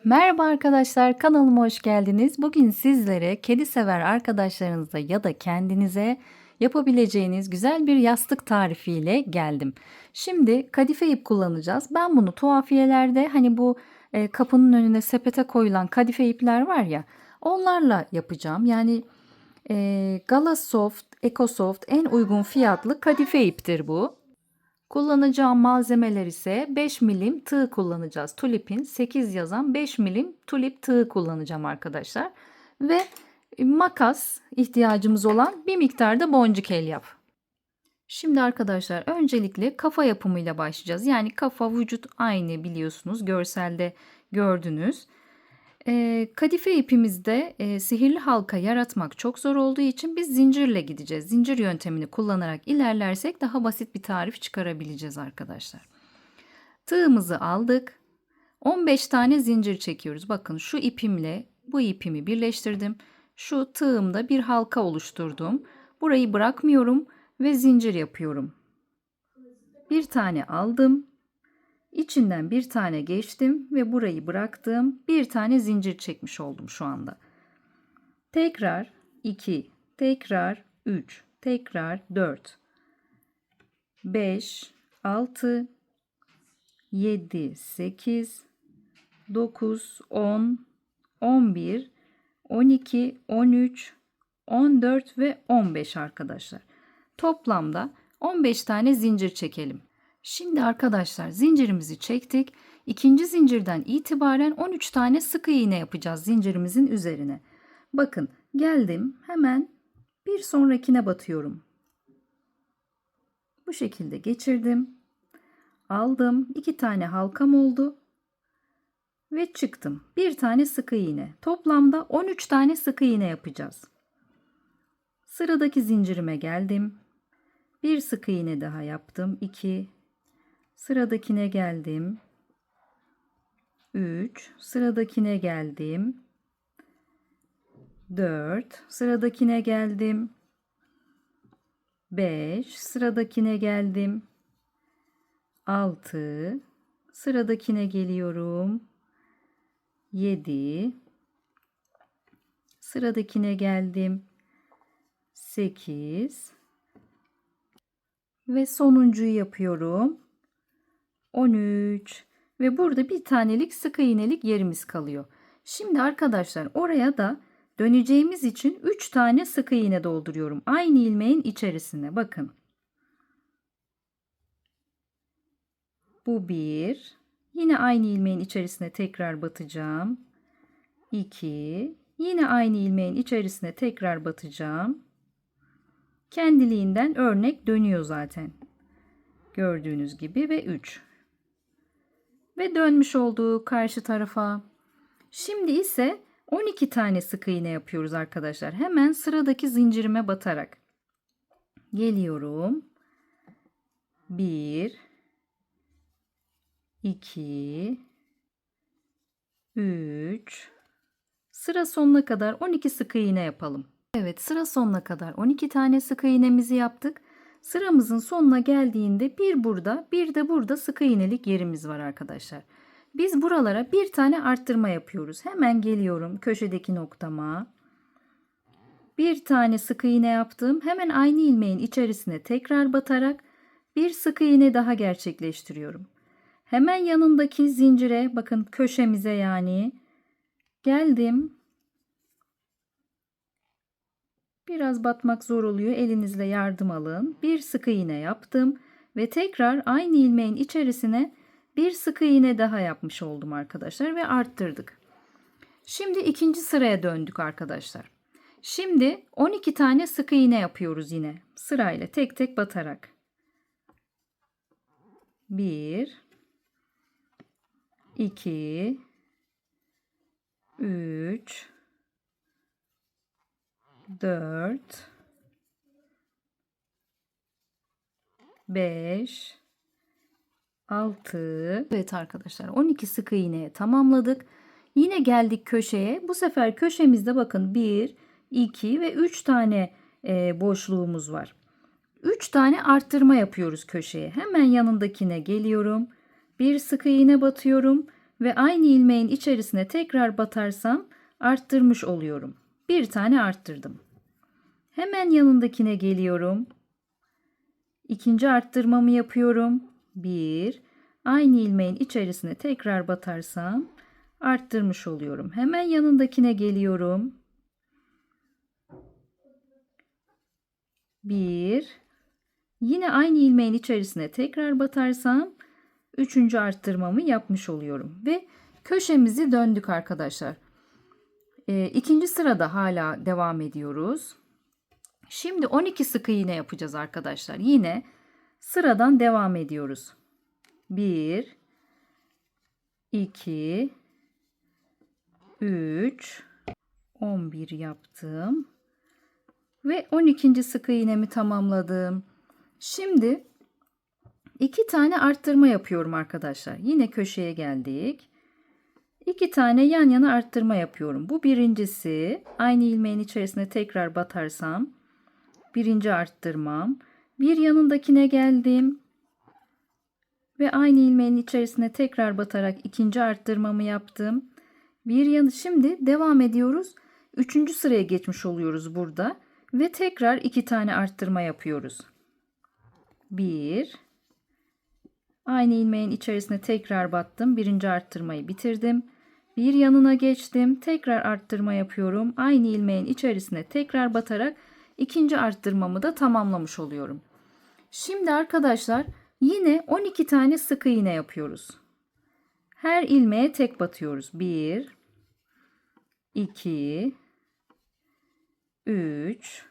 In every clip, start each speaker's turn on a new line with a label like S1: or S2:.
S1: Merhaba arkadaşlar, kanalıma hoş geldiniz. Bugün sizlere kedi sever arkadaşlarınıza ya da kendinize yapabileceğiniz güzel bir yastık tarifiyle geldim. Şimdi kadife ip kullanacağız. Ben bunu tuhafiyelerde hani bu kapının önüne sepete koyulan kadife ipler var ya, onlarla yapacağım. Yani Galasoft, Ecosoft en uygun fiyatlı kadife iptir bu. Kullanacağım malzemeler ise 5 milim tığ kullanacağız. Tulip'in 8 yazan 5 milim tulip tığı kullanacağım arkadaşlar. Ve makas ihtiyacımız olan bir miktar da boncuk elyaf. Şimdi arkadaşlar öncelikle kafa yapımıyla başlayacağız. Yani kafa vücut aynı biliyorsunuz, görselde gördünüz. Kadife ipimizde sihirli halka yaratmak çok zor olduğu için biz zincirle gideceğiz. Zincir yöntemini kullanarak ilerlersek daha basit bir tarif çıkarabileceğiz arkadaşlar. Tığımızı aldık. 15 tane zincir çekiyoruz. Bakın şu ipimle bu ipimi birleştirdim. Şu tığımda bir halka oluşturdum. Burayı bırakmıyorum ve zincir yapıyorum. Bir tane aldım. İçinden bir tane geçtim ve burayı bıraktım. Bir tane zincir çekmiş oldum şu anda. Tekrar 2, tekrar 3, tekrar 4, 5, 6, 7, 8, 9, 10, 11, 12, 13, 14 ve 15 arkadaşlar. Toplamda 15 tane zincir çekelim. Şimdi arkadaşlar zincirimizi çektik. İkinci zincirden itibaren 13 tane sık iğne yapacağız zincirimizin üzerine. Bakın geldim, hemen bir sonrakine batıyorum. Bu şekilde geçirdim. Aldım. 2 tane halkam oldu. Ve çıktım. Bir tane sık iğne. Toplamda 13 tane sık iğne yapacağız. Sıradaki zincirime geldim. Bir sık iğne daha yaptım. 2. Sıradakine geldim. 3. Sıradakine geldim. 4. Sıradakine geldim. 5. Sıradakine geldim. 6. Sıradakine geliyorum. 7. Sıradakine geldim. 8. Ve sonuncuyu yapıyorum. 13 ve burada bir tanelik sık iğnelik yerimiz kalıyor. Şimdi arkadaşlar oraya da döneceğimiz için 3 tane sık iğne dolduruyorum. Aynı ilmeğin içerisine bakın. Bu bir. Yine aynı ilmeğin içerisine tekrar batacağım. 2. Yine aynı ilmeğin içerisine tekrar batacağım. Kendiliğinden örnek dönüyor zaten. Gördüğünüz gibi ve 3. Ve dönmüş olduğu karşı tarafa. Şimdi ise 12 tane sık iğne yapıyoruz arkadaşlar. Hemen sıradaki zincirime batarak. Geliyorum. 1 2 3 Sıra sonuna kadar 12 sık iğne yapalım. Evet, sıra sonuna kadar 12 tane sık iğnemizi yaptık. Sıramızın sonuna geldiğinde bir burada, bir de burada sık iğnelik yerimiz var arkadaşlar. Biz buralara bir tane arttırma yapıyoruz. Hemen geliyorum köşedeki noktama. Bir tane sık iğne yaptım. Hemen aynı ilmeğin içerisine tekrar batarak bir sık iğne daha gerçekleştiriyorum. Hemen yanındaki zincire bakın, köşemize yani geldim. Biraz batmak zor oluyor. Elinizle yardım alın. Bir sık iğne yaptım ve tekrar aynı ilmeğin içerisine bir sık iğne daha yapmış oldum arkadaşlar ve arttırdık. Şimdi ikinci sıraya döndük arkadaşlar. Şimdi 12 tane sık iğne yapıyoruz yine. Sırayla tek tek batarak. 1 2 3 4 5 6. Evet arkadaşlar, 12 sık iğneye tamamladık. Yine geldik köşeye. Bu sefer köşemizde bakın 1, 2 ve 3 tane boşluğumuz var. 3 tane arttırma yapıyoruz köşeye. Hemen yanındakine geliyorum. Bir sık iğne batıyorum ve aynı ilmeğin içerisine tekrar batarsam arttırmış oluyorum. Bir tane arttırdım. Hemen yanındakine geliyorum. İkinci arttırmamı yapıyorum. Bir. Aynı ilmeğin içerisine tekrar batarsam arttırmış oluyorum. Hemen yanındakine geliyorum. Bir. Yine aynı ilmeğin içerisine tekrar batarsam üçüncü arttırmamı yapmış oluyorum. Ve köşemizi döndük arkadaşlar. İkinci sırada hala devam ediyoruz. Şimdi 12 sık iğne yapacağız arkadaşlar. Yine sıradan devam ediyoruz. 1, 2, 3, 11 yaptım. Ve 12. sık iğnemi tamamladım. Şimdi 2 tane arttırma yapıyorum arkadaşlar. Yine köşeye geldik. 2 tane yan yana arttırma yapıyorum. Bu birincisi. Aynı ilmeğin içerisine tekrar batarsam birinci arttırmam. Bir yanındakine geldim. Ve aynı ilmeğin içerisine tekrar batarak ikinci arttırmamı yaptım. Şimdi devam ediyoruz. Üçüncü sıraya geçmiş oluyoruz burada. Ve tekrar 2 tane arttırma yapıyoruz. 1. Aynı ilmeğin içerisine tekrar battım. Birinci arttırmayı bitirdim. Bir yanına geçtim. Tekrar arttırma yapıyorum. Aynı ilmeğin içerisine tekrar batarak ikinci arttırmamı da tamamlamış oluyorum. Şimdi arkadaşlar yine 12 tane sık iğne yapıyoruz. Her ilmeğe tek batıyoruz. 1, 2, 3.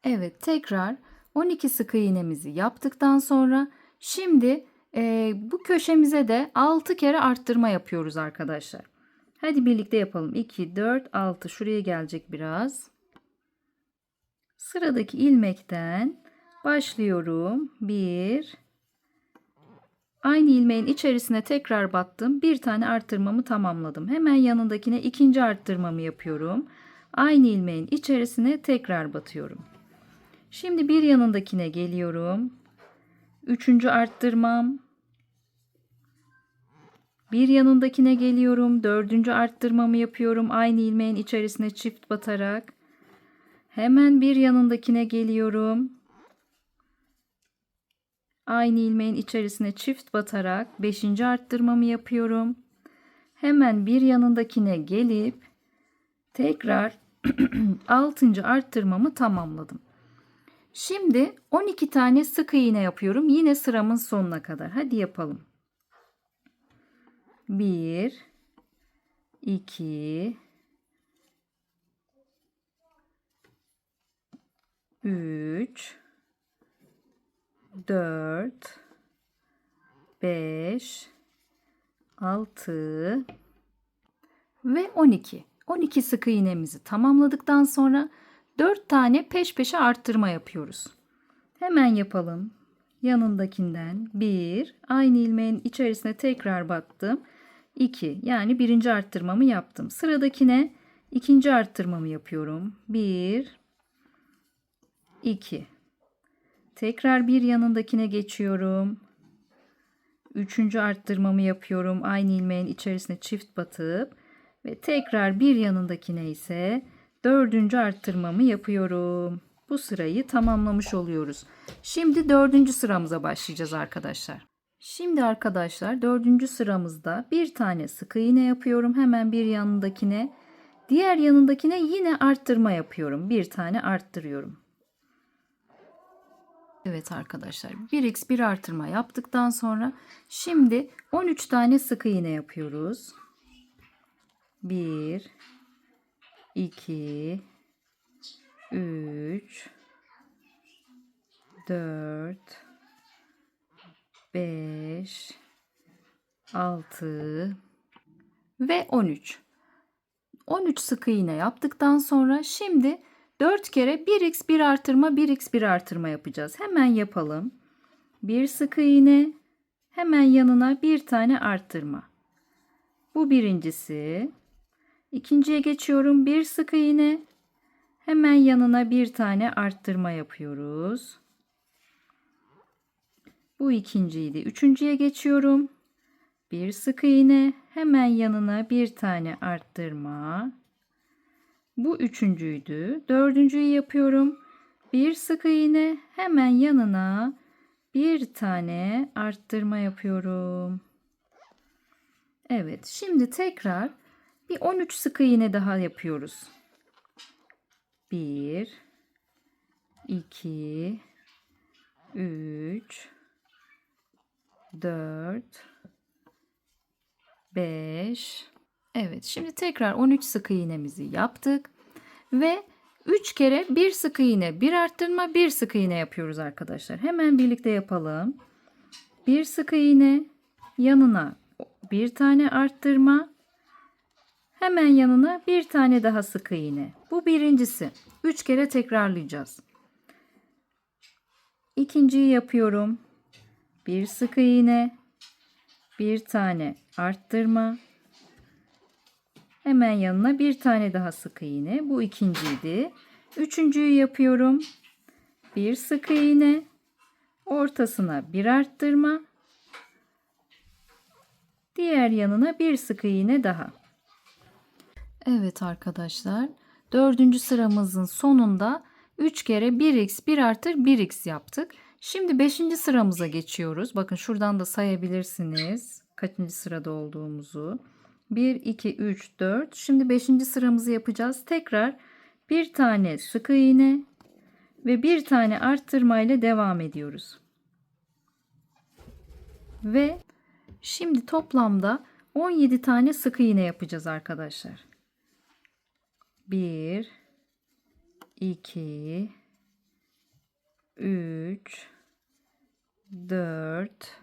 S1: Evet, tekrar 12 sık iğnemizi yaptıktan sonra şimdi bu köşemize de 6 kere arttırma yapıyoruz arkadaşlar. Hadi birlikte yapalım. 2, 4, 6. Şuraya gelecek biraz. Sıradaki ilmekten başlıyorum. 1. Aynı ilmeğin içerisine tekrar battım. Bir tane arttırmamı tamamladım. Hemen yanındakine ikinci arttırmamı yapıyorum. Aynı ilmeğin içerisine tekrar batıyorum. Şimdi bir yanındakine geliyorum. Üçüncü arttırmam. Bir yanındakine geliyorum. Dördüncü arttırmamı yapıyorum. Aynı ilmeğin içerisine çift batarak. Hemen bir yanındakine geliyorum. Aynı ilmeğin içerisine çift batarak 5. arttırmamı yapıyorum. Hemen bir yanındakine gelip tekrar 6. arttırmamı tamamladım. Şimdi 12 tane sık iğne yapıyorum. Yine sıramın sonuna kadar. Hadi yapalım. 1, 2, 3, 4, 5, 6 ve 12. 12 sık iğnemizi tamamladıktan sonra 4 tane peş peşe arttırma yapıyoruz. Hemen yapalım. Yanındakinden 1, aynı ilmeğin içerisine tekrar battım. 2, yani birinci arttırmamı yaptım. Sıradakine ikinci arttırmamı yapıyorum. 1, 2. Tekrar bir yanındakine geçiyorum. Üçüncü arttırmamı yapıyorum. Aynı ilmeğin içerisine çift batıp ve tekrar bir yanındakine ise dördüncü arttırmamı yapıyorum. Bu sırayı tamamlamış oluyoruz. Şimdi dördüncü sıramıza başlayacağız arkadaşlar. Şimdi arkadaşlar dördüncü sıramızda bir tane sık iğne yapıyorum. Hemen bir yanındakine, diğer yanındakine yine arttırma yapıyorum. Bir tane arttırıyorum. Evet arkadaşlar 1x1 artırma yaptıktan sonra şimdi 13 tane sık iğne yapıyoruz. 1, 2, 3, 4, 5, 6 ve 13. 13 sık iğne yaptıktan sonra şimdi 4 kere 1x1 artırma 1x1 artırma yapacağız. Hemen yapalım. Bir sık iğne, hemen yanına bir tane arttırma. Bu birincisi. İkinciye geçiyorum. Bir sık iğne, hemen yanına bir tane arttırma yapıyoruz. Bu ikinciydi. Üçüncüye geçiyorum. Bir sık iğne, hemen yanına bir tane arttırma. Bu üçüncüydü. Dördüncüyü yapıyorum. Bir sık iğne, hemen yanına bir tane arttırma yapıyorum. Evet, şimdi tekrar bir 13 sık iğne daha yapıyoruz. 1 2 3 4 5. Evet, şimdi tekrar 13 sık iğnemizi yaptık ve 3 kere bir sık iğne, bir arttırma, bir sık iğne yapıyoruz arkadaşlar. Hemen birlikte yapalım. Bir sık iğne, yanına bir tane arttırma, hemen yanına bir tane daha sık iğne. Bu birincisi. 3 kere tekrarlayacağız. İkinciyi yapıyorum. Bir sık iğne, bir tane arttırma, hemen yanına bir tane daha sık iğne. Bu ikinciydi. Üçüncüyü yapıyorum. Bir sık iğne, ortasına bir arttırma, diğer yanına bir sık iğne daha. Evet arkadaşlar, dördüncü sıramızın sonunda 3 kere 1x 1 artır 1x yaptık. Şimdi 5. sıramıza geçiyoruz. Bakın şuradan da sayabilirsiniz kaçıncı sırada olduğumuzu. 1, 2, 3, 4. Şimdi 5. sıramızı yapacağız. Tekrar bir tane sık iğne ve bir tane arttırma ile devam ediyoruz. Ve şimdi toplamda 17 tane sık iğne yapacağız arkadaşlar. 1 2 3 4.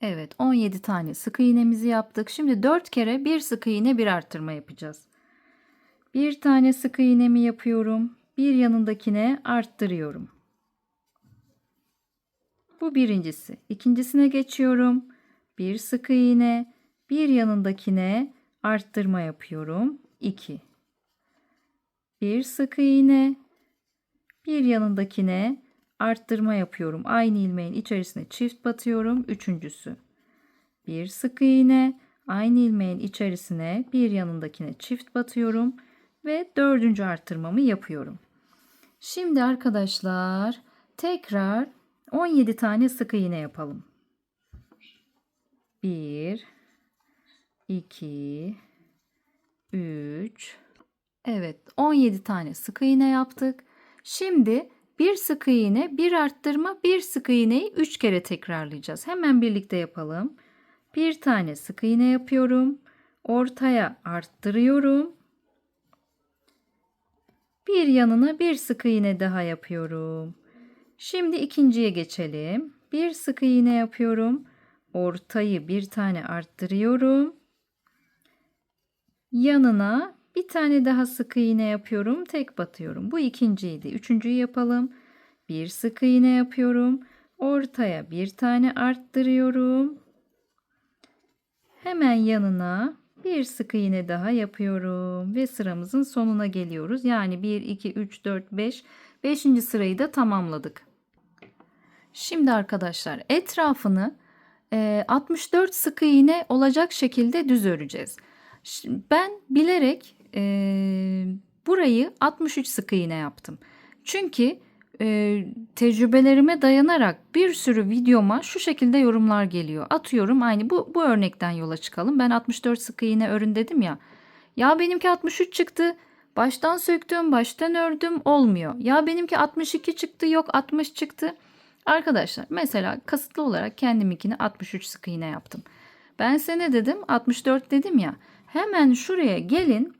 S1: Evet, 17 tane sık iğnemizi yaptık. Şimdi 4 kere bir sık iğne bir arttırma yapacağız. Bir tane sık iğnemi yapıyorum. Bir yanındakine arttırıyorum. Bu birincisi. İkincisine geçiyorum. Bir sık iğne, bir yanındakine arttırma yapıyorum. 2. Bir sık iğne, bir yanındakine arttırma yapıyorum. Aynı ilmeğin içerisine çift batıyorum. Üçüncüsü. Bir sık iğne, aynı ilmeğin içerisine bir yanındakine çift batıyorum ve dördüncü arttırmamı yapıyorum. Şimdi arkadaşlar tekrar 17 tane sık iğne yapalım. 1 2 3. Evet, 17 tane sık iğne yaptık. Şimdi bir sık iğne, bir arttırma, bir sık iğneyi 3 kere tekrarlayacağız. Hemen birlikte yapalım. Bir tane sık iğne yapıyorum. Ortaya arttırıyorum. Bir yanına bir sık iğne daha yapıyorum. Şimdi ikinciye geçelim. Bir sık iğne yapıyorum. Ortayı bir tane arttırıyorum. Yanına bir tane daha sık iğne yapıyorum. Tek batıyorum. Bu ikinciydi. Üçüncüyü yapalım. Bir sık iğne yapıyorum. Ortaya bir tane arttırıyorum. Hemen yanına bir sık iğne daha yapıyorum ve sıramızın sonuna geliyoruz. Yani 1 2 3 4 5. 5. sırayı da tamamladık. Şimdi arkadaşlar etrafını 64 sık iğne olacak şekilde düz öreceğiz. Ben bilerek burayı 63 sık iğne yaptım. Çünkü tecrübelerime dayanarak bir sürü videoma şu şekilde yorumlar geliyor. Atıyorum aynı bu örnekten yola çıkalım. Ben 64 sık iğne örün dedim ya. Ya benimki 63 çıktı. Baştan söktüm, baştan ördüm olmuyor. Ya benimki 62 çıktı, yok 60 çıktı. Arkadaşlar mesela kasıtlı olarak kendiminkini 63 sık iğne yaptım. Ben size ne dedim? 64 dedim ya. Hemen şuraya gelin.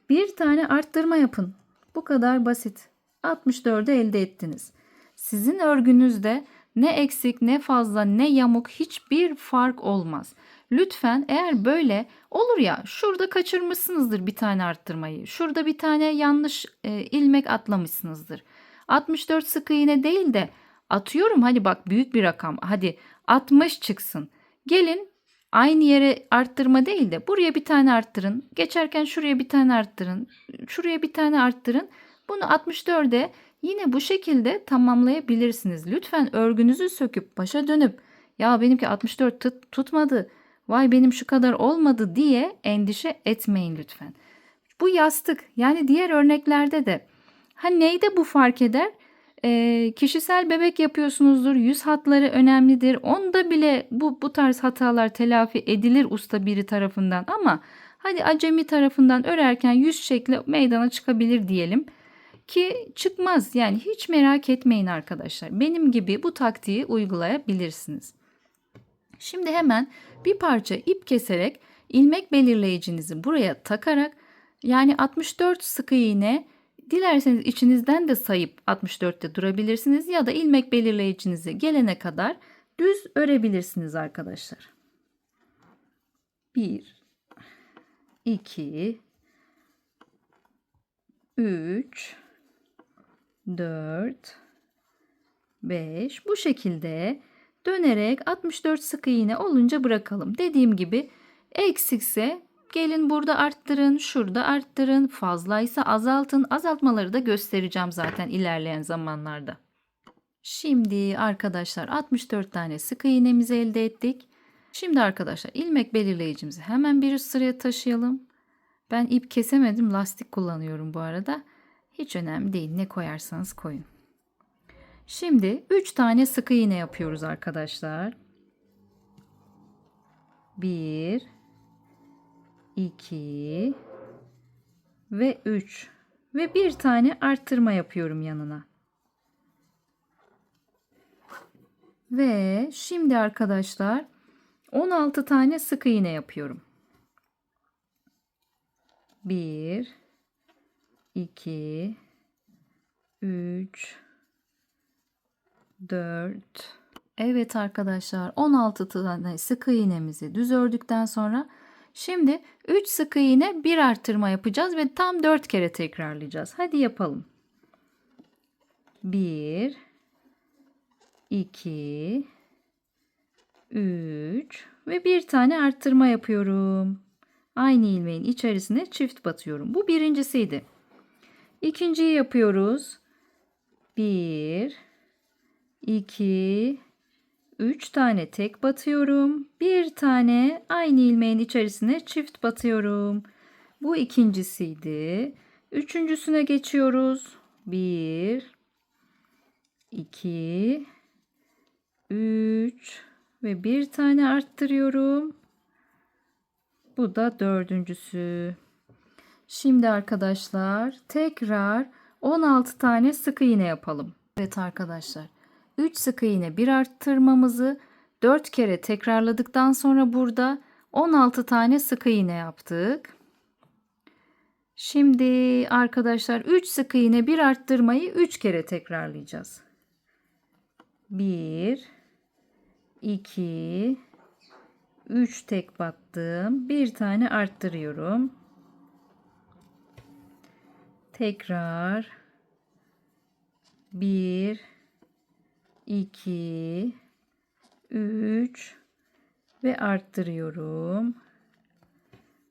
S1: Bir tane arttırma yapın. Bu kadar basit. 64'ü elde ettiniz. Sizin örgünüzde ne eksik, ne fazla, ne yamuk hiçbir fark olmaz. Lütfen eğer böyle olur ya şurada kaçırmışsınızdır bir tane arttırmayı. Şurada bir tane yanlış ilmek atlamışsınızdır. 64 sık iğne değil de atıyorum hadi bak büyük bir rakam. Hadi 60 çıksın. Gelin aynı yere arttırma değil de buraya bir tane arttırın. Geçerken şuraya bir tane arttırın. Şuraya bir tane arttırın. Bunu 64'e yine bu şekilde tamamlayabilirsiniz. Lütfen örgünüzü söküp başa dönüp ya benimki 64 tutmadı. vay benim şu kadar olmadı diye endişe etmeyin lütfen. Bu yastık, yani diğer örneklerde de ha neyde bu fark eder? Kişisel bebek yapıyorsunuzdur, yüz hatları önemlidir. Onda bile bu tarz hatalar telafi edilir usta biri tarafından, ama hadi acemi tarafından örerken yüz şekli meydana çıkabilir diyelim ki çıkmaz. Yani hiç merak etmeyin arkadaşlar. Benim gibi bu taktiği uygulayabilirsiniz. Şimdi hemen bir parça ip keserek ilmek belirleyicinizi buraya takarak, yani 64 sık iğne, dilerseniz içinizden de sayıp 64'te durabilirsiniz ya da ilmek belirleyicinizi gelene kadar düz örebilirsiniz arkadaşlar. 1 2 3 4 5 bu şekilde dönerek 64 sık iğne olunca bırakalım. Dediğim gibi eksikse gelin burada arttırın, şurada arttırın, fazlaysa azaltın. Azaltmaları da göstereceğim zaten ilerleyen zamanlarda. Şimdi arkadaşlar 64 tane sık iğnemizi elde ettik. Şimdi arkadaşlar ilmek belirleyicimizi hemen bir üst sıraya taşıyalım. Ben ip kesemedim, lastik kullanıyorum bu arada. Hiç önemli değil, ne koyarsanız koyun. Şimdi 3 tane sık iğne yapıyoruz arkadaşlar. 1 2 ve 3 ve bir tane arttırma yapıyorum yanına. Ve şimdi arkadaşlar 16 tane sık iğne yapıyorum. 1 2 3 4. Evet arkadaşlar, 16 tane sık iğnemizi düz ördükten sonra şimdi 3 sık iğne bir arttırma yapacağız ve tam 4 kere tekrarlayacağız. Hadi yapalım. 1 2 3 ve bir tane arttırma yapıyorum. Aynı ilmeğin içerisine çift batıyorum. Bu birincisiydi. İkinciyi yapıyoruz. 1 2 3 tane tek batıyorum. Bir tane aynı ilmeğin içerisine çift batıyorum. Bu ikincisiydi. Üçüncüsüne geçiyoruz. 1 2 3 ve bir tane arttırıyorum. Bu da dördüncüsü. Şimdi arkadaşlar tekrar 16 tane sık iğne yapalım. Evet arkadaşlar, 3 sık iğne bir arttırmamızı 4 kere tekrarladıktan sonra burada 16 tane sık iğne yaptık. Şimdi arkadaşlar 3 sık iğne bir arttırmayı 3 kere tekrarlayacağız. 1 2 3 tek battım. Bir tane arttırıyorum. Tekrar 1 2 3 ve arttırıyorum.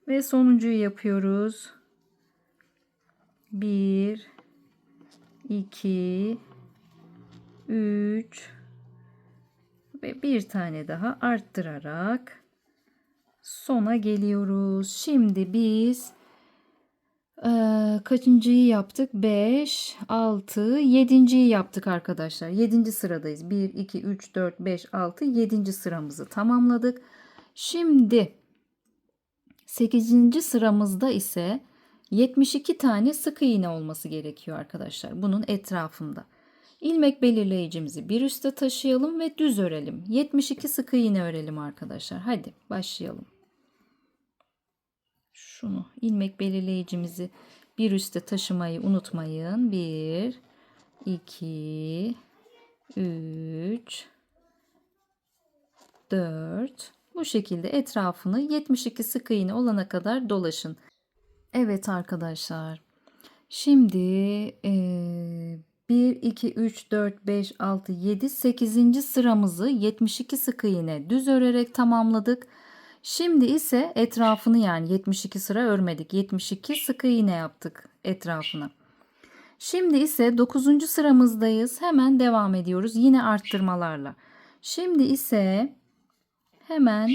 S1: Ve sonuncuyu yapıyoruz. 1 2 3 ve bir tane daha arttırarak sona geliyoruz. Şimdi biz kaçıncıyı yaptık? 5, 6, 7.yi yaptık arkadaşlar. 7. sıradayız. 1, 2, 3, 4, 5, 6, 7. sıramızı tamamladık. Şimdi 8. sıramızda ise 72 tane sık iğne olması gerekiyor arkadaşlar. Bunun etrafında. İlmek belirleyicimizi bir üste taşıyalım ve düz örelim. 72 sık iğne örelim arkadaşlar. Hadi başlayalım. Şunu, ilmek belirleyicimizi bir üste taşımayı unutmayın. 1 2 3 4. Bu şekilde etrafını 72 sık iğne olana kadar dolaşın. Evet arkadaşlar. Şimdi 1 2 3 4 5 6 7 8. sıramızı 72 sık iğne düz örerek tamamladık. Şimdi ise etrafını, yani 72 sıra örmedik. 72 sık iğne yaptık etrafına. Şimdi ise 9. sıramızdayız. Hemen devam ediyoruz. Yine arttırmalarla. Şimdi ise Hemen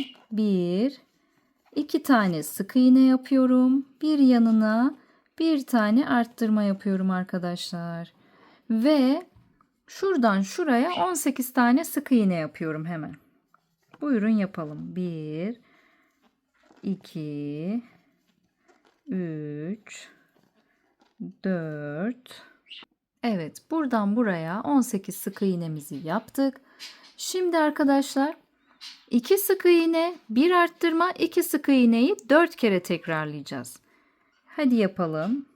S1: 2 tane sık iğne yapıyorum. Bir yanına bir tane arttırma yapıyorum arkadaşlar. Ve şuradan şuraya 18 tane sık iğne yapıyorum hemen. Buyurun yapalım. 1, 2, 3, 4. Evet, buradan buraya 18 sık iğnemizi yaptık. Şimdi arkadaşlar 2 sık iğne, 1 arttırma, 2 sık iğneyi 4 kere tekrarlayacağız. Hadi yapalım.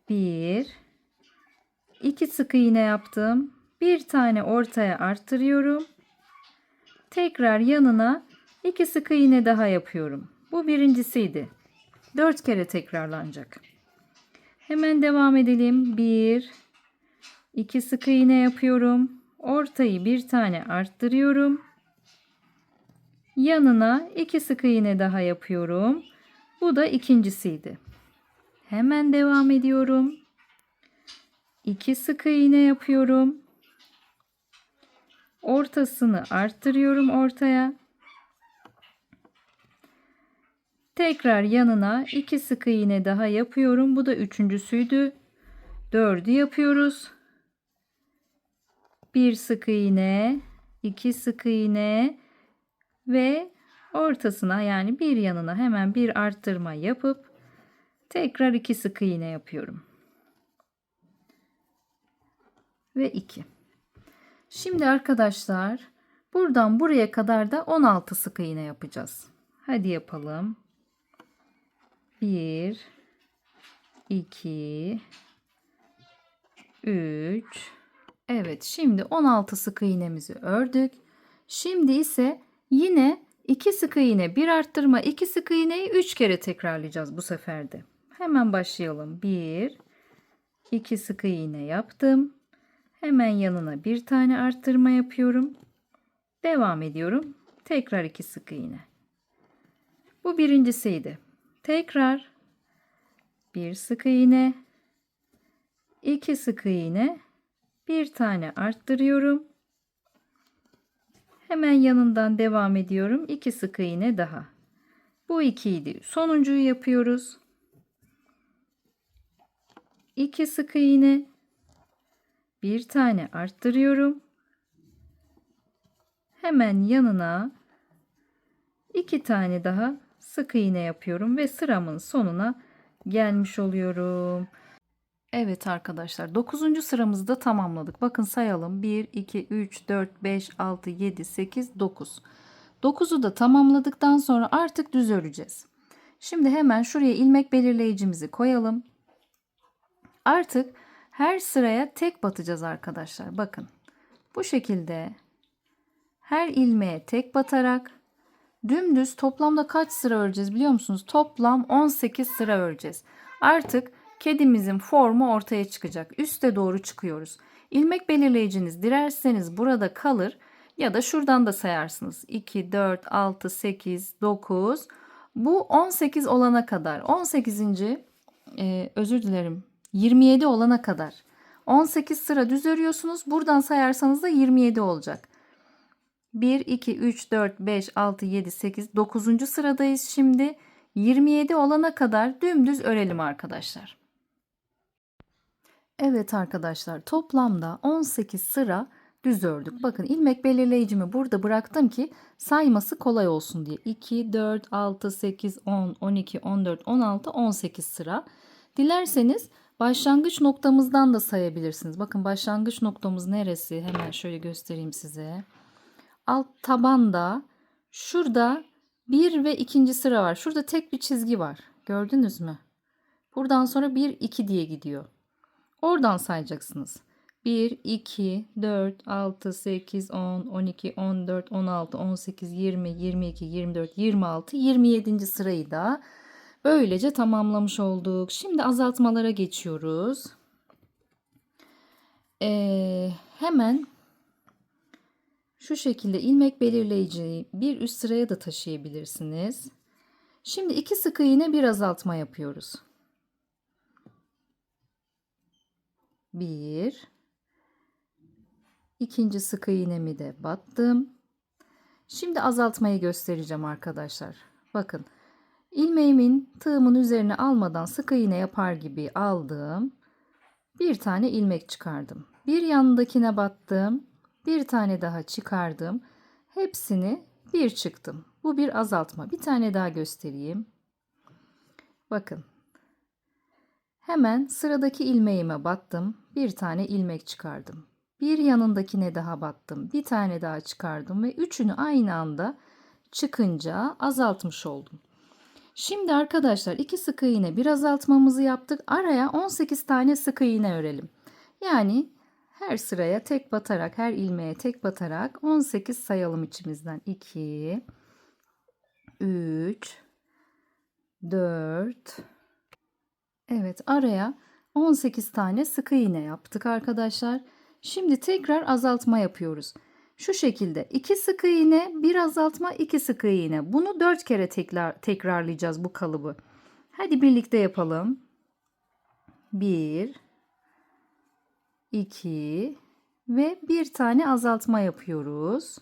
S1: 1, 2 sık iğne yaptım. Bir tane ortaya arttırıyorum. Tekrar yanına 2 sık iğne daha yapıyorum. Bu birincisiydi. 4 kere tekrarlanacak. Hemen devam edelim. 1, 2 sık iğne yapıyorum. Ortayı bir tane arttırıyorum. Yanına 2 sık iğne daha yapıyorum. Bu da ikincisiydi. Hemen devam ediyorum. 2 sık iğne yapıyorum. Ortasını arttırıyorum ortaya. Tekrar yanına 2 sık iğne daha yapıyorum. Bu da üçüncüsüydü. 4'ü yapıyoruz. 1 sık iğne, 2 sık iğne ve ortasına yani bir yanına hemen bir arttırma yapıp tekrar 2 sık iğne yapıyorum. Ve 2. Şimdi arkadaşlar buradan buraya kadar da 16 sık iğne yapacağız. Hadi yapalım. 1, 2, 3. Evet, şimdi 16 sık iğnemizi ördük. Şimdi ise yine 2 sık iğne, bir arttırma, 2 sık iğneyi 3 kere tekrarlayacağız bu sefer de. Hemen başlayalım. 1, 2 sık iğne yaptım. Hemen yanına bir tane arttırma yapıyorum. Devam ediyorum. Tekrar 2 sık iğne. Bu birincisiydi. Tekrar bir sık iğne, 2 sık iğne, bir tane arttırıyorum. Hemen yanından devam ediyorum. 2 sık iğne daha. Bu 2 idi. Sonuncuyu yapıyoruz. 2 sık iğne, bir tane arttırıyorum. Hemen yanına 2 tane daha sık iğne yapıyorum ve sıramın sonuna gelmiş oluyorum. Evet arkadaşlar, 9. sıramızı da tamamladık. Bakın sayalım. 1, 2, 3, 4, 5, 6, 7, 8, 9. 9'u da tamamladıktan sonra artık düz öreceğiz. Şimdi hemen şuraya ilmek belirleyicimizi koyalım. Artık her sıraya tek batacağız arkadaşlar. Bakın bu şekilde her ilmeğe tek batarak dümdüz toplamda kaç sıra öreceğiz biliyor musunuz? Toplam 18 sıra öreceğiz. Artık kedimizin formu ortaya çıkacak. Üste doğru çıkıyoruz. İlmek belirleyiciniz dilerseniz burada kalır ya da şuradan da sayarsınız. 2, 4, 6, 8, 9. Bu 18 olana kadar. 18. Özür dilerim. 27 olana kadar. 18 sıra düz örüyorsunuz. Buradan sayarsanız da 27 olacak. 1, 2, 3, 4, 5, 6, 7, 8, 9. sıradayız şimdi. 27 olana kadar dümdüz örelim arkadaşlar. Evet arkadaşlar, toplamda 18 sıra düz ördük. Bakın ilmek belirleyicimi burada bıraktım ki sayması kolay olsun diye. 2, 4, 6, 8, 10, 12, 14, 16, 18 sıra. Dilerseniz başlangıç noktamızdan da sayabilirsiniz. Bakın başlangıç noktamız neresi? Hemen şöyle göstereyim size. Alt tabanda şurada 1 ve 2. sıra var. Şurada tek bir çizgi var. Gördünüz mü? Buradan sonra 1, 2 diye gidiyor. Oradan sayacaksınız. 1, 2, 4, 6, 8, 10, 12, 14, 16, 18, 20, 22, 24, 26, 27. sırayı da böylece tamamlamış olduk. Şimdi azaltmalara geçiyoruz. Hemen şu şekilde ilmek belirleyiciyi bir üst sıraya da taşıyabilirsiniz. Şimdi 2 sık iğne bir azaltma yapıyoruz. 1, ikinci sık iğnemi de battım. Şimdi azaltmayı göstereceğim arkadaşlar. Bakın, ilmeğimin tığımın üzerine almadan sık iğne yapar gibi aldım. Bir tane ilmek çıkardım. Bir yanındakine battım. Bir tane daha çıkardım. Hepsini bir çıktım. Bu bir azaltma. Bir tane daha göstereyim. Bakın. Hemen sıradaki ilmeğime battım. Bir tane ilmek çıkardım. Bir yanındakine daha battım. Bir tane daha çıkardım ve üçünü aynı anda çıkınca azaltmış oldum. Şimdi arkadaşlar 2 sık iğne bir azaltmamızı yaptık. Araya 18 tane sık iğne örelim. Yani her sıraya tek batarak, her ilmeğe tek batarak 18 sayalım içimizden. 2, 3, 4. Evet, araya 18 tane sık iğne yaptık arkadaşlar. Şimdi tekrar azaltma yapıyoruz. Şu şekilde 2 sık iğne, bir azaltma, 2 sık iğne. Bunu 4 kere tekrarlayacağız bu kalıbı. Hadi birlikte yapalım. 1, 2 ve bir tane azaltma yapıyoruz.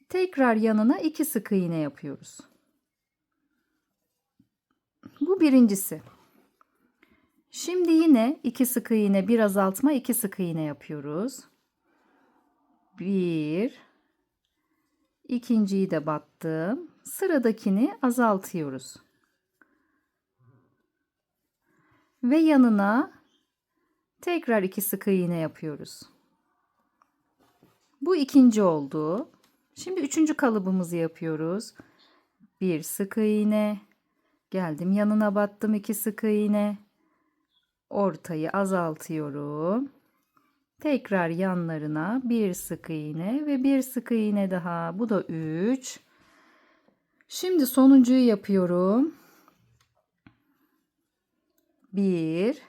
S1: Tekrar yanına 2 sık iğne yapıyoruz. Bu birincisi. Şimdi yine 2 sık iğne, bir azaltma, 2 sık iğne yapıyoruz. 1, ikinciyi de battım. Sıradakini azaltıyoruz. Ve yanına tekrar 2 sık iğne yapıyoruz. Bu ikinci oldu. Şimdi üçüncü kalıbımızı yapıyoruz. Bir sık iğne. Geldim yanına battım 2 sık iğne. Ortayı azaltıyorum. Tekrar yanlarına bir sık iğne ve bir sık iğne daha. Bu da 3. Şimdi sonuncuyu yapıyorum. 1,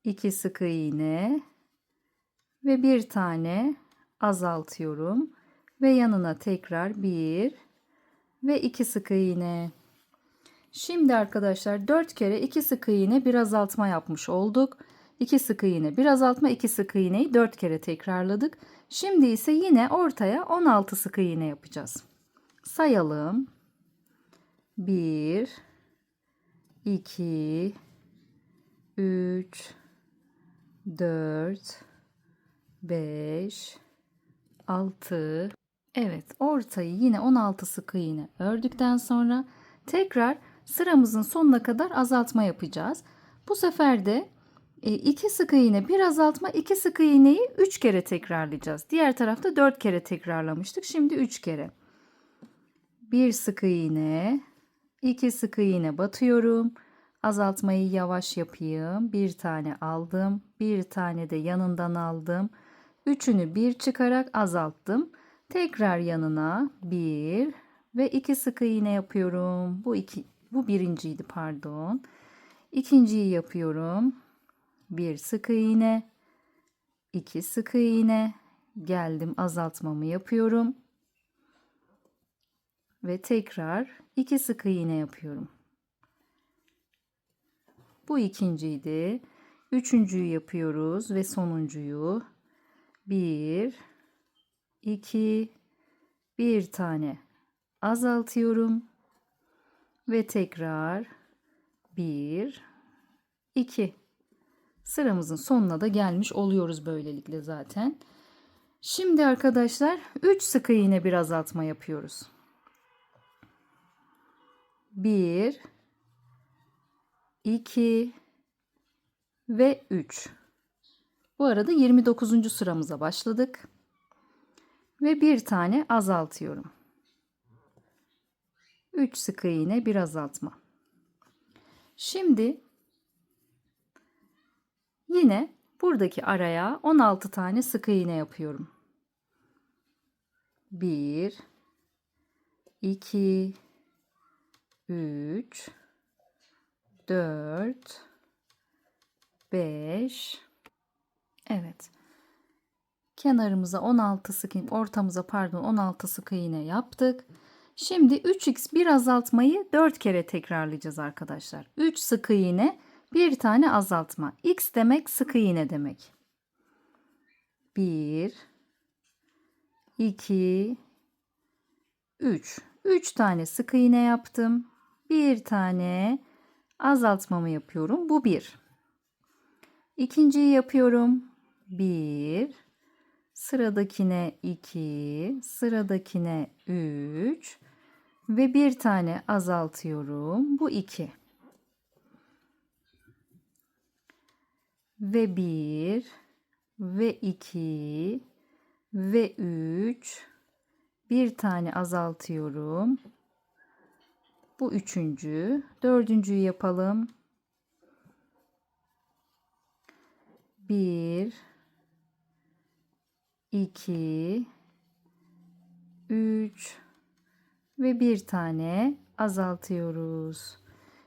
S1: 2 sık iğne ve bir tane azaltıyorum ve yanına tekrar 1 ve 2 sık iğne. Şimdi arkadaşlar 4 kere 2 sık iğne bir azaltma yapmış olduk. 2 sık iğne bir azaltma, 2 sık iğneyi 4 kere tekrarladık. Şimdi ise yine ortaya 16 sık iğne yapacağız. Sayalım. 1, 2, 3, 4, 5, 6. Evet, ortayı yine 16 sık iğne ördükten sonra tekrar sıramızın sonuna kadar azaltma yapacağız. Bu sefer de 2 sık iğne, bir azaltma, 2 sık iğneyi 3 kere tekrarlayacağız. Diğer tarafta 4 kere tekrarlamıştık. Şimdi 3 kere. 1 sık iğne, 2 sık iğne batıyorum. Azaltmayı yavaş yapayım. Bir tane aldım. Bir tane de yanından aldım. Üçünü bir çıkarak azalttım. Tekrar yanına 1 ve 2 sık iğne yapıyorum. Bu birinciydi, pardon. İkinciyi yapıyorum. 1 sık iğne, 2 sık iğne. Geldim azaltmamı yapıyorum. Ve tekrar 2 sık iğne yapıyorum. Bu ikinciydi. Üçüncüyü yapıyoruz ve sonuncuyu. 1, 2, bir tane azaltıyorum. Ve tekrar 1, 2. Sıramızın sonuna da gelmiş oluyoruz böylelikle zaten. Şimdi arkadaşlar 3 sık iğne bir azaltma yapıyoruz. 1, 2 ve 3. Bu arada 29. sıramıza başladık. Ve bir tane azaltıyorum. 3 sık iğne bir azaltma. Şimdi yine buradaki araya 16 tane sık iğne yapıyorum. 1, 2, 3, 4, 5. Evet. Kenarımıza 16 sık iğne, ortamıza pardon 16 sık iğne yaptık. Şimdi 3x bir azaltmayı 4 kere tekrarlayacağız arkadaşlar. 3 sık iğne, bir tane azaltma. X demek sık iğne demek. 1, 2 3. 3 tane sık iğne yaptım. Bir tane azaltmamı yapıyorum. Bu 1. İkinciyi yapıyorum. 1. Sıradakine 2. Sıradakine 3. Ve bir tane azaltıyorum. Bu 2. Ve 1. Ve 2. Ve 3. Bir tane azaltıyorum. Bu üçüncü. Dördüncüyü yapalım. 1, 2, 3 ve bir tane azaltıyoruz.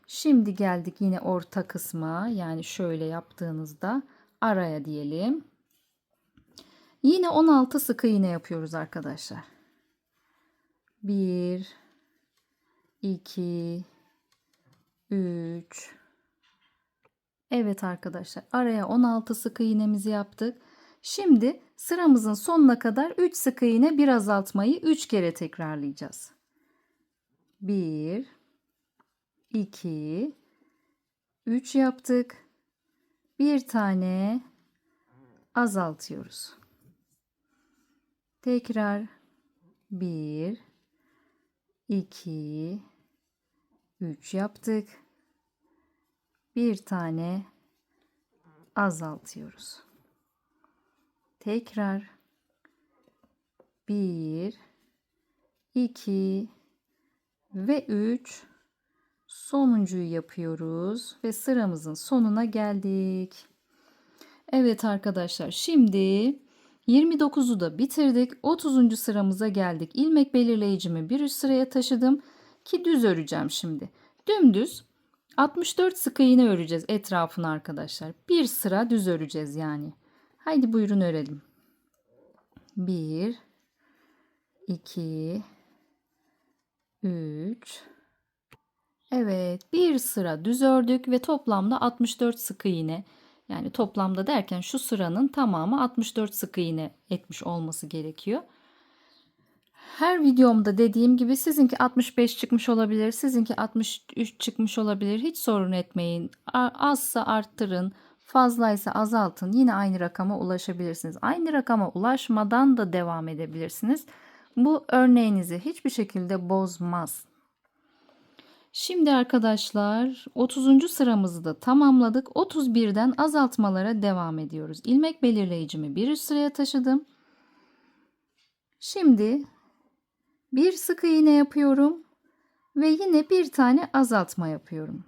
S1: Şimdi geldik yine orta kısma. Yani şöyle yaptığınızda araya diyelim. Yine 16 sık iğne yapıyoruz arkadaşlar. 1, 2, 3. Evet arkadaşlar, araya 16 sık iğnemizi yaptık. Şimdi sıramızın sonuna kadar 3 sık iğne bir azaltmayı 3 kere tekrarlayacağız. 1, 2, 3 yaptık. Bir tane azaltıyoruz. Tekrar 1, 2, 3 yaptık. Bir tane azaltıyoruz. Tekrar 1, 2 ve 3 sonuncuyu yapıyoruz ve sıramızın sonuna geldik. Evet arkadaşlar, şimdi 29'u da bitirdik. 30. sıramıza geldik. İlmek belirleyicimi bir üst sıraya taşıdım ki düz öreceğim şimdi. Dümdüz 64 sık iğne öreceğiz etrafını arkadaşlar. Bir sıra düz öreceğiz yani. Haydi buyurun örelim. 1, 2, 3. Evet, bir sıra düz ördük ve toplamda 64 sık iğne. Yani toplamda derken şu sıranın tamamı 64 sık iğne etmiş olması gerekiyor. Her videomda dediğim gibi sizinki 65 çıkmış olabilir, sizinki 63 çıkmış olabilir. Hiç sorun etmeyin. Azsa arttırın, fazlaysa azaltın. Yine aynı rakama ulaşabilirsiniz. Aynı rakama ulaşmadan da devam edebilirsiniz. Bu örneğinizi hiçbir şekilde bozmaz. Şimdi arkadaşlar 30. sıramızı da tamamladık. 31'den azaltmalara devam ediyoruz. İlmek belirleyicimi bir üst sıraya taşıdım. Şimdi bir sık iğne yapıyorum ve yine bir tane azaltma yapıyorum.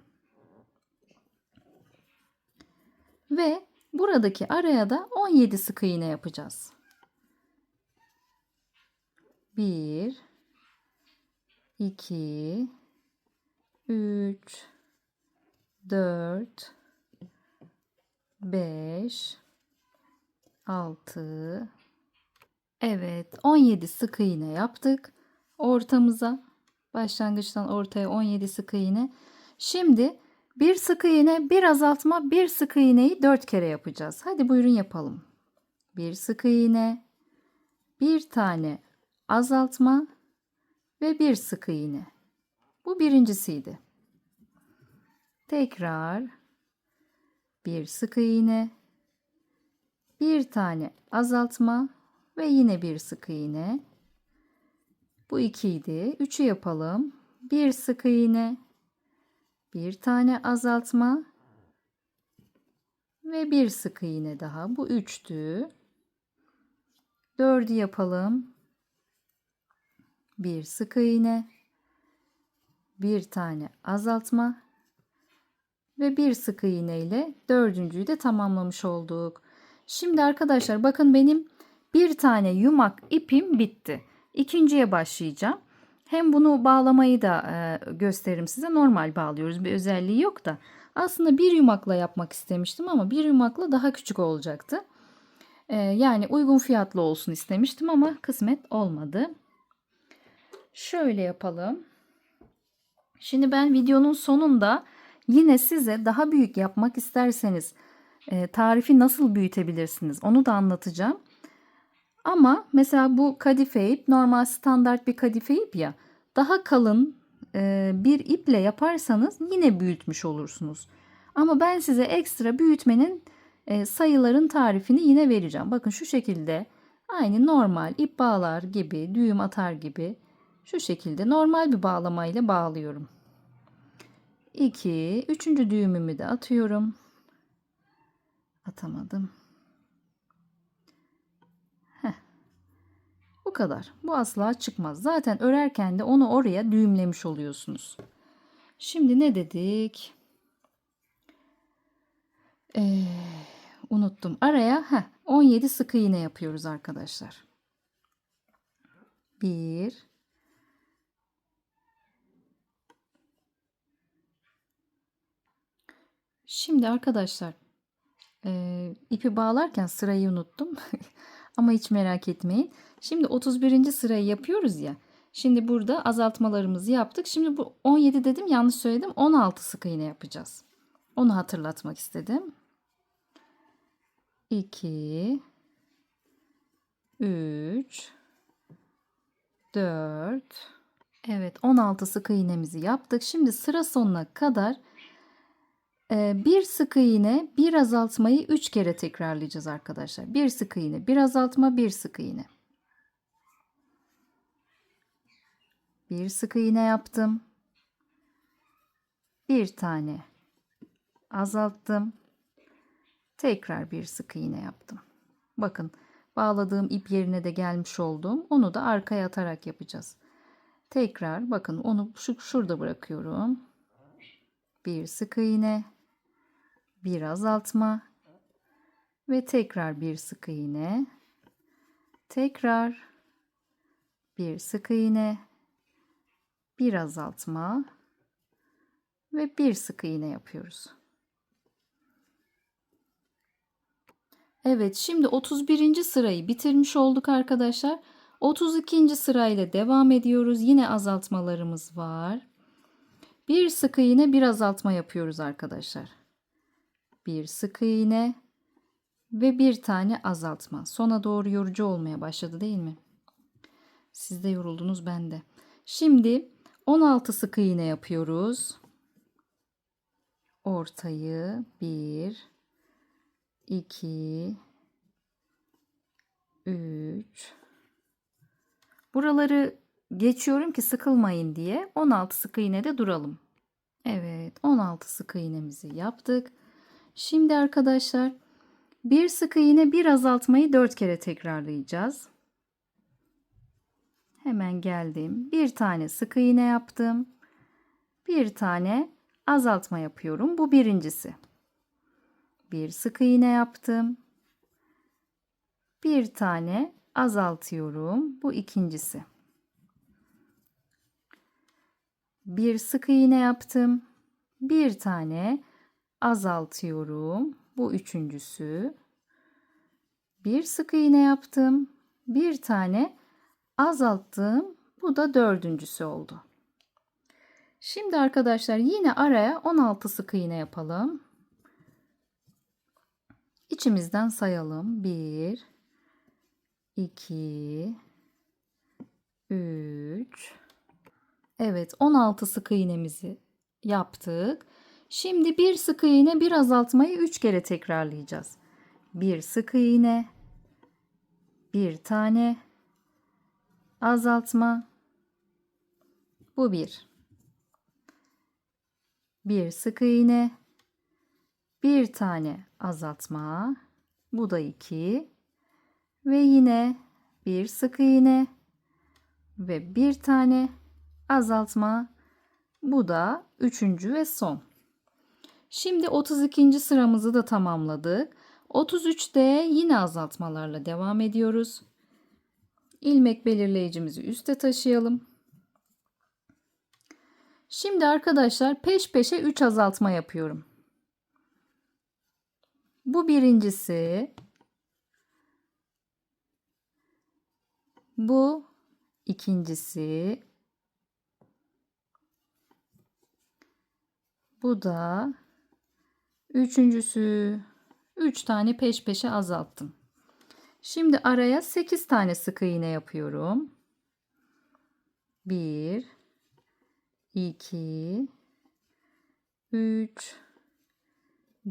S1: Ve buradaki araya da 17 sık iğne yapacağız. 1, 2, 3, 4, 5, 6. Evet, 17 sık iğne yaptık. Ortamıza, başlangıçtan ortaya 17 sık iğne. Şimdi bir sık iğne, bir azaltma, bir sık iğneyi 4 kere yapacağız. Hadi buyurun yapalım. Bir sık iğne, bir tane azaltma ve bir sık iğne. Bu birincisiydi. Tekrar bir sık iğne, bir tane azaltma ve yine bir sık iğne. Bu 2'ydi. 3'ü yapalım. Bir sık iğne, bir tane azaltma ve bir sık iğne daha. Bu 3'tü. 4'ü yapalım. Bir sık iğne, bir tane azaltma ve bir sık iğne ile 4'üncüyü de tamamlamış olduk. Şimdi arkadaşlar bakın, benim bir tane yumak ipim bitti. İkinciye başlayacağım. Hem bunu bağlamayı da gösteririm size. Normal bağlıyoruz. Bir özelliği yok da. Aslında bir yumakla yapmak istemiştim ama bir yumakla daha küçük olacaktı. Yani uygun fiyatlı olsun istemiştim ama kısmet olmadı. Şöyle yapalım. Şimdi ben videonun sonunda yine size daha büyük yapmak isterseniz tarifi nasıl büyütebilirsiniz onu da anlatacağım. Ama mesela bu kadife ip normal standart bir kadife ip ya, daha kalın bir iple yaparsanız yine büyütmüş olursunuz. Ama ben size ekstra büyütmenin sayıların tarifini yine vereceğim. Bakın şu şekilde aynı normal ip bağlar gibi, düğüm atar gibi şu şekilde normal bir bağlamayla bağlıyorum. 2, üçüncü düğümümü de atıyorum. Atamadım. Bu kadar. Bu asla çıkmaz. Zaten örerken de onu oraya düğümlemiş oluyorsunuz. Şimdi ne dedik? Ee, Unuttum. Araya 17 sık iğne yapıyoruz arkadaşlar. 1, şimdi arkadaşlar ipi bağlarken sırayı unuttum. Ama hiç merak etmeyin. Şimdi 31. sırayı yapıyoruz ya. Şimdi burada azaltmalarımızı yaptık. Şimdi bu 17 dedim, yanlış söyledim. 16 sık iğne yapacağız. Onu hatırlatmak istedim. 2, 3, 4. Evet, 16 sık iğnemizi yaptık. Şimdi sıra sonuna kadar bir sık iğne, bir azaltmayı 3 kere tekrarlayacağız arkadaşlar. Bir sık iğne, bir azaltma, bir sık iğne. Bir sık iğne yaptım. Bir tane azalttım. Tekrar bir sık iğne yaptım. Bakın, bağladığım ip yerine de gelmiş oldum. Onu da arkaya atarak yapacağız. Tekrar bakın, onu şurada bırakıyorum. Bir sık iğne, bir azaltma ve tekrar bir sık iğne. Tekrar bir sık iğne, bir azaltma ve bir sık iğne yapıyoruz. Evet, şimdi 31. sırayı bitirmiş olduk arkadaşlar. 32. sırayla devam ediyoruz. Yine azaltmalarımız var. Bir sık iğne, bir azaltma yapıyoruz arkadaşlar. Bir sık iğne ve bir tane azaltma. Sona doğru yorucu olmaya başladı değil mi? Siz de yoruldunuz, ben de. Şimdi 16 sık iğne yapıyoruz. Ortayı 1, 2, 3. Buraları geçiyorum ki sıkılmayın diye. 16 sık iğne de duralım. Evet, 16 sık iğnemizi yaptık. Şimdi arkadaşlar bir sık iğne, bir azaltmayı 4 kere tekrarlayacağız. Hemen geldim. Bir tane sık iğne yaptım. Bir tane azaltma yapıyorum. Bu birincisi. Bir sık iğne yaptım. Bir tane azaltıyorum. Bu ikincisi. Bir sık iğne yaptım. Bir tane azaltıyorum. Bu üçüncüsü. Bir sık iğne yaptım. Bir tane azalttım. Bu da dördüncüsü oldu. Şimdi arkadaşlar yine araya 16 sık iğne yapalım. İçimizden sayalım. 1, 2, 3. Evet, 16 sık iğnemizi yaptık. Şimdi bir sık iğne, bir azaltmayı 3 kere tekrarlayacağız. Bir sık iğne, bir tane azaltma. Bu bir. Bir sık iğne, bir tane azaltma. Bu da 2. Ve yine bir sık iğne ve bir tane azaltma. Bu da üçüncü ve son. Şimdi 32. sıramızı da tamamladık. 33'te yine azaltmalarla devam ediyoruz. İlmek belirleyicimizi üste taşıyalım. Şimdi arkadaşlar peş peşe 3 azaltma yapıyorum. Bu birincisi. Bu ikincisi. Bu da üçüncüsü. 3 tane peş peşe azalttım. Şimdi araya 8 tane sık iğne yapıyorum. 1, 2, 3,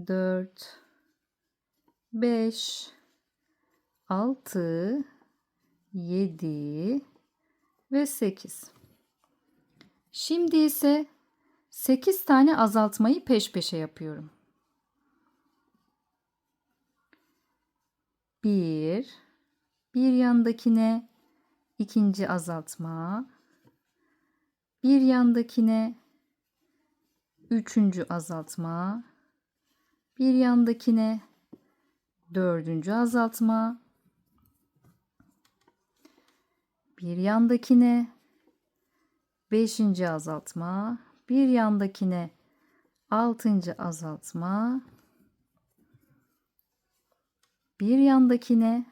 S1: 4, 5, 6, 7 ve 8. Şimdi ise 8 tane azaltmayı peş peşe yapıyorum. Bir yandakine ikinci azaltma, bir yandakine üçüncü azaltma, bir yandakine dördüncü azaltma, bir yandakine beşinci azaltma, bir yandakine altıncı azaltma, bir yandakine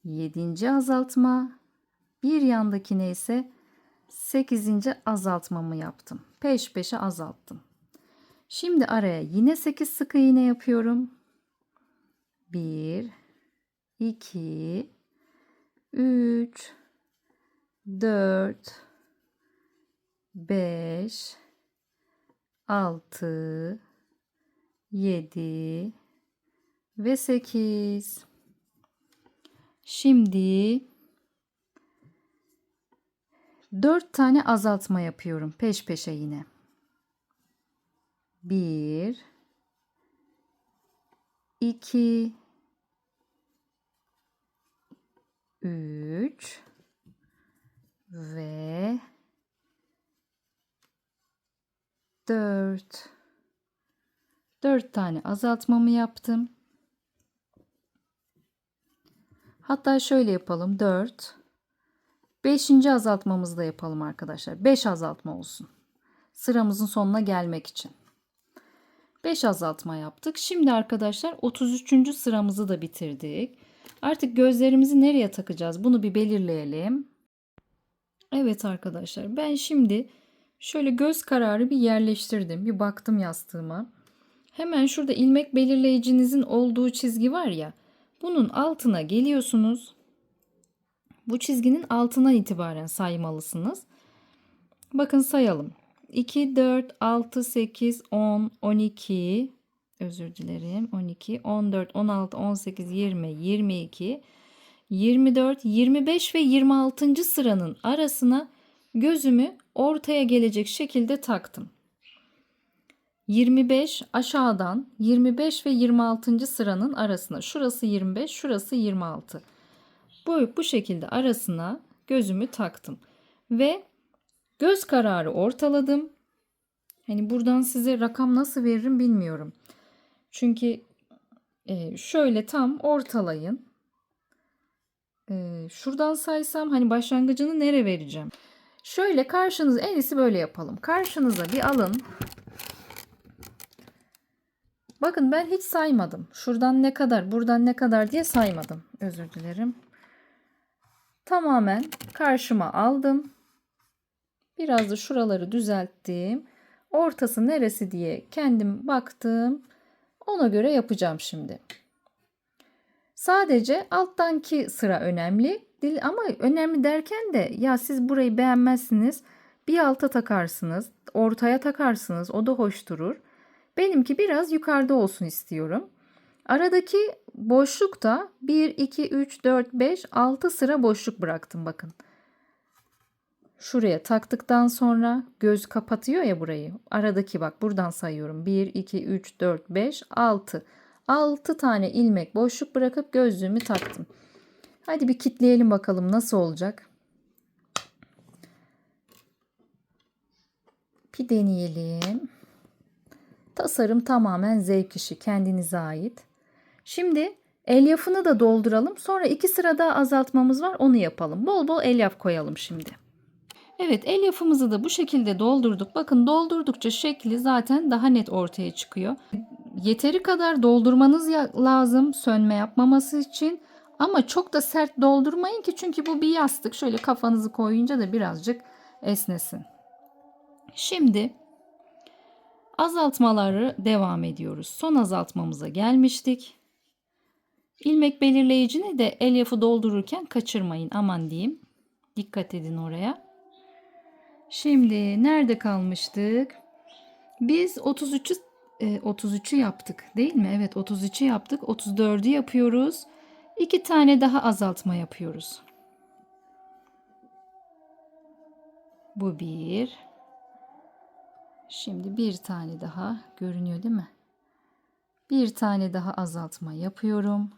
S1: yedinci azaltma, bir yandakine ise 8. azaltmamı yaptım. Peş peşe azalttım. Şimdi araya yine 8 sık iğne yapıyorum. 1, 2, 3, 4, 5, 6, 7 ve 8. Şimdi 4 tane azaltma yapıyorum peş peşe yine. 1, 2, 3 ve 4. 4 tane azaltmamı yaptım. Hatta şöyle yapalım. 4. 5. azaltmamızı da yapalım arkadaşlar. 5 azaltma olsun. Sıramızın sonuna gelmek için. 5 azaltma yaptık. Şimdi arkadaşlar 33. sıramızı da bitirdik. Artık gözlerimizi nereye takacağız? Bunu bir belirleyelim. Evet arkadaşlar, ben şimdi şöyle göz kararı bir yerleştirdim. Bir baktım yastığıma. Hemen şurada ilmek belirleyicinizin olduğu çizgi var ya. Bunun altına geliyorsunuz. Bu çizginin altından itibaren saymalısınız. Bakın sayalım. 2, 4, 6, 8, 10, 12, özür dilerim, 12, 14, 16, 18, 20, 22, 24, 25 ve 26. sıranın arasına gözümü ortaya gelecek şekilde taktım. 25 aşağıdan 25 ve 26. sıranın arasına. Şurası 25, şurası 26. Bu şekilde arasına gözümü taktım. Ve göz kararı ortaladım. Hani buradan size rakam nasıl veririm bilmiyorum. Çünkü şöyle tam ortalayın. Şuradan saysam hani başlangıcını nereye vereceğim? Şöyle karşınıza, en iyisi böyle yapalım. Karşınıza bir alın. Bakın ben hiç saymadım. Şuradan ne kadar, buradan ne kadar diye saymadım. Özür dilerim. Tamamen karşıma aldım. Biraz da şuraları düzelttim. Ortası neresi diye kendim baktım. Ona göre yapacağım şimdi. Sadece alttanki sıra önemli değil, ama önemli derken de ya siz burayı beğenmezsiniz, bir alta takarsınız, ortaya takarsınız, o da hoş durur. Benimki biraz yukarıda olsun istiyorum. Aradaki boşlukta 1, 2, 3, 4, 5, 6 sıra boşluk bıraktım bakın. Şuraya taktıktan sonra göz kapatıyor ya burayı. Aradaki bak buradan sayıyorum. 1, 2, 3, 4, 5, 6. 6 tane ilmek boşluk bırakıp gözlüğümü taktım. Hadi bir kitleyelim bakalım nasıl olacak. Bir deneyelim. Tasarım tamamen zevk işi, kendinize ait. Şimdi elyafını da dolduralım. Sonra 2 sıra daha azaltmamız var, onu yapalım. Bol bol elyaf koyalım şimdi. Evet, elyafımızı da bu şekilde doldurduk. Bakın doldurdukça şekli zaten daha net ortaya çıkıyor. Yeteri kadar doldurmanız lazım sönme yapmaması için. Ama çok da sert doldurmayın ki, çünkü bu bir yastık. Şöyle kafanızı koyunca da birazcık esnesin. Şimdi azaltmaları devam ediyoruz. Son azaltmamıza gelmiştik. İlmek belirleyicini de elyafı doldururken kaçırmayın. Aman diyeyim. Dikkat edin oraya. Şimdi nerede kalmıştık? Biz 33'ü yaptık değil mi? Evet 33'ü yaptık. 34'ü yapıyoruz. 2 tane daha azaltma yapıyoruz. Bu bir. Şimdi bir tane daha görünüyor değil mi? Bir tane daha azaltma yapıyorum.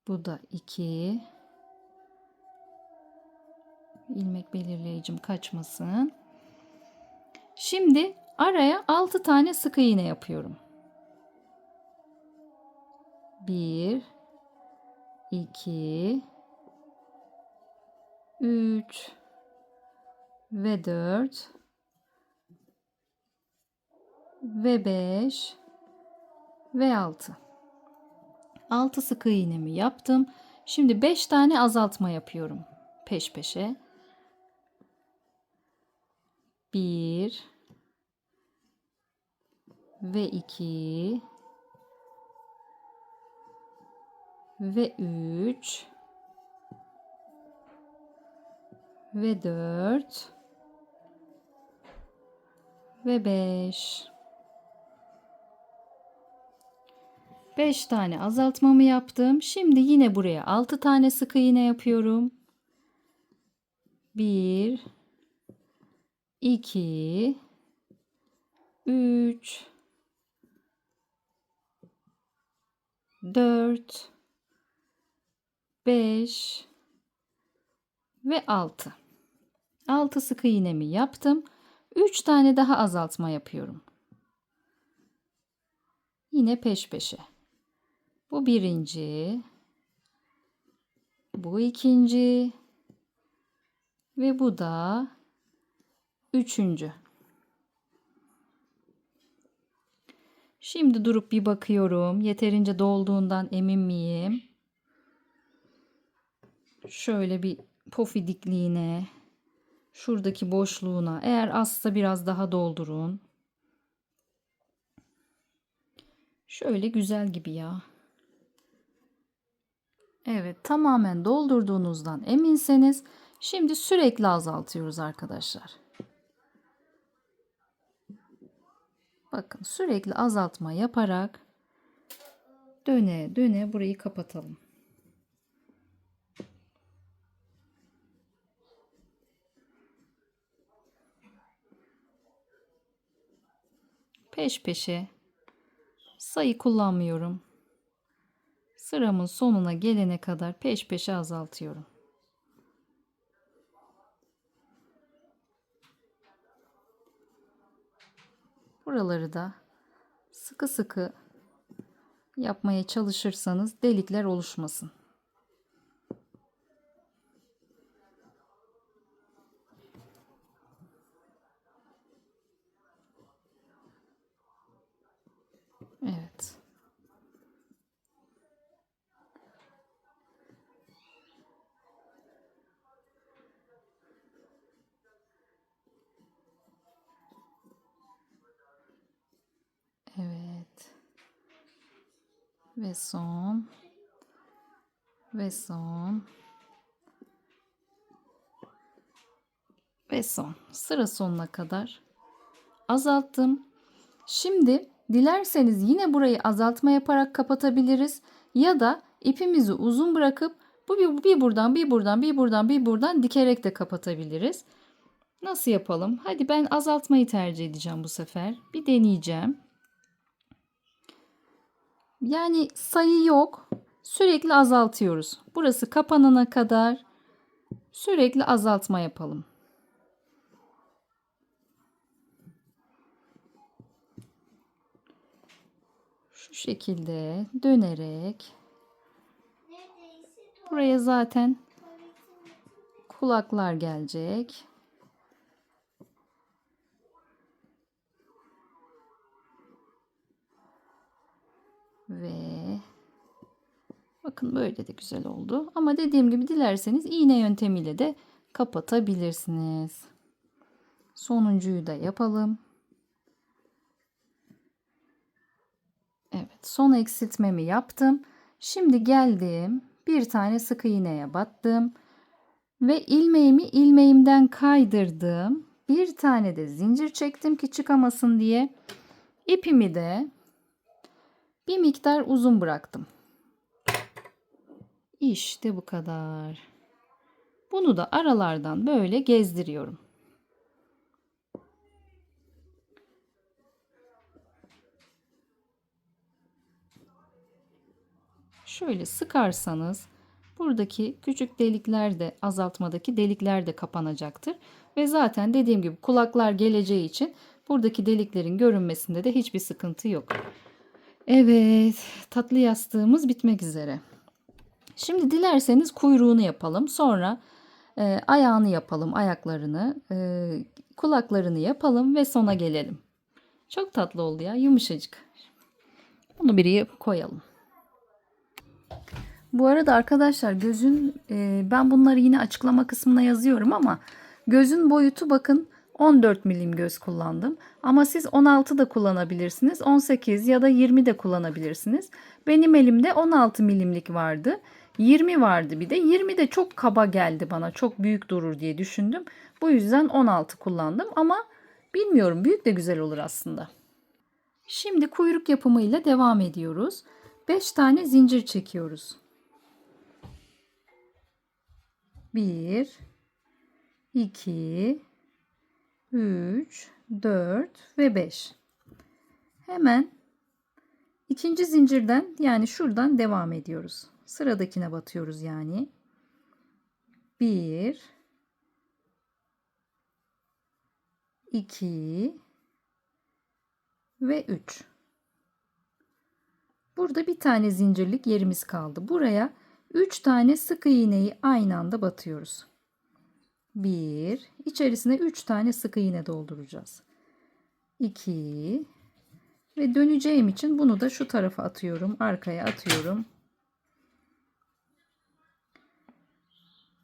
S1: Bu da 2. İlmek belirleyicim kaçmasın. Şimdi araya 6 tane sık iğne yapıyorum. 1 2 3 ve 4 ve 5 ve 6. 6 sık iğnemi yaptım. Şimdi 5 tane azaltma yapıyorum. Peş peşe. 1 ve 2 ve 3 ve 4 ve 5. 5 tane azaltmamı yaptım. Şimdi yine buraya 6 tane sık iğne yapıyorum. 1 2 3 4 5 ve 6. 6 sık iğnemi yaptım. 3 tane daha azaltma yapıyorum. Yine peş peşe. Bu birinci, bu ikinci ve bu da üçüncü. Şimdi durup bir bakıyorum. Yeterince dolduğundan emin miyim? Şöyle bir pofidikliğine, şuradaki boşluğuna, eğer azsa biraz daha doldurun. Şöyle güzel gibi ya. Evet, tamamen doldurduğunuzdan eminseniz şimdi sürekli azaltıyoruz arkadaşlar. Bakın sürekli azaltma yaparak döne döne burayı kapatalım. Peş peşe, sayı kullanmıyorum. Sıramın sonuna gelene kadar peş peşe azaltıyorum. Buraları da sıkı sıkı yapmaya çalışırsanız delikler oluşmasın. Evet. Evet. Ve son. Ve son. Ve son. Sıra sonuna kadar azalttım. Şimdi dilerseniz yine burayı azaltma yaparak kapatabiliriz. Ya da ipimizi uzun bırakıp bu bir buradan bir buradan bir buradan bir buradan dikerek de kapatabiliriz. Nasıl yapalım? Hadi ben azaltmayı tercih edeceğim bu sefer. Bir deneyeceğim. Yani sayı yok. Sürekli azaltıyoruz. Burası kapanana kadar sürekli azaltma yapalım. Şu şekilde dönerek buraya zaten kulaklar gelecek. Ve bakın böyle de güzel oldu. Ama dediğim gibi dilerseniz iğne yöntemiyle de kapatabilirsiniz. Sonuncuyu da yapalım. Evet. Son eksiltmemi yaptım. Şimdi geldim. Bir tane sık iğneye battım. Ve ilmeğimi ilmeğimden kaydırdım. Bir tane de zincir çektim ki çıkamasın diye. İpimi de bir miktar uzun bıraktım. İşte bu kadar. Bunu da aralardan böyle gezdiriyorum. Şöyle sıkarsanız buradaki küçük delikler de, azaltmadaki delikler de kapanacaktır. Ve zaten dediğim gibi kulaklar geleceği için buradaki deliklerin görünmesinde de hiçbir sıkıntı yok. Evet, tatlı yastığımız bitmek üzere. Şimdi dilerseniz kuyruğunu yapalım. Sonra ayağını yapalım, ayaklarını, kulaklarını yapalım ve sona gelelim. Çok tatlı oldu ya, yumuşacık. Bunu biriye koyalım. Bu arada arkadaşlar gözün, ben bunları yine açıklama kısmına yazıyorum ama gözün boyutu bakın 14 milim göz kullandım. Ama siz 16 da kullanabilirsiniz. 18 ya da 20 de kullanabilirsiniz. Benim elimde 16 milimlik vardı. 20 vardı bir de. 20 de çok kaba geldi bana. Çok büyük durur diye düşündüm. Bu yüzden 16 kullandım ama bilmiyorum, büyük de güzel olur aslında. Şimdi kuyruk yapımıyla devam ediyoruz. 5 tane zincir çekiyoruz. 1, 2, 3, 4 ve 5. Hemen ikinci zincirden, yani şuradan devam ediyoruz. Sıradakine batıyoruz yani. 1, 2 ve 3. Burada bir tane zincirlik yerimiz kaldı. Buraya 3 tane sık iğneyi aynı anda batıyoruz. 1, içerisine 3 tane sık iğne dolduracağız. 2 ve döneceğim için bunu da şu tarafa atıyorum, arkaya atıyorum.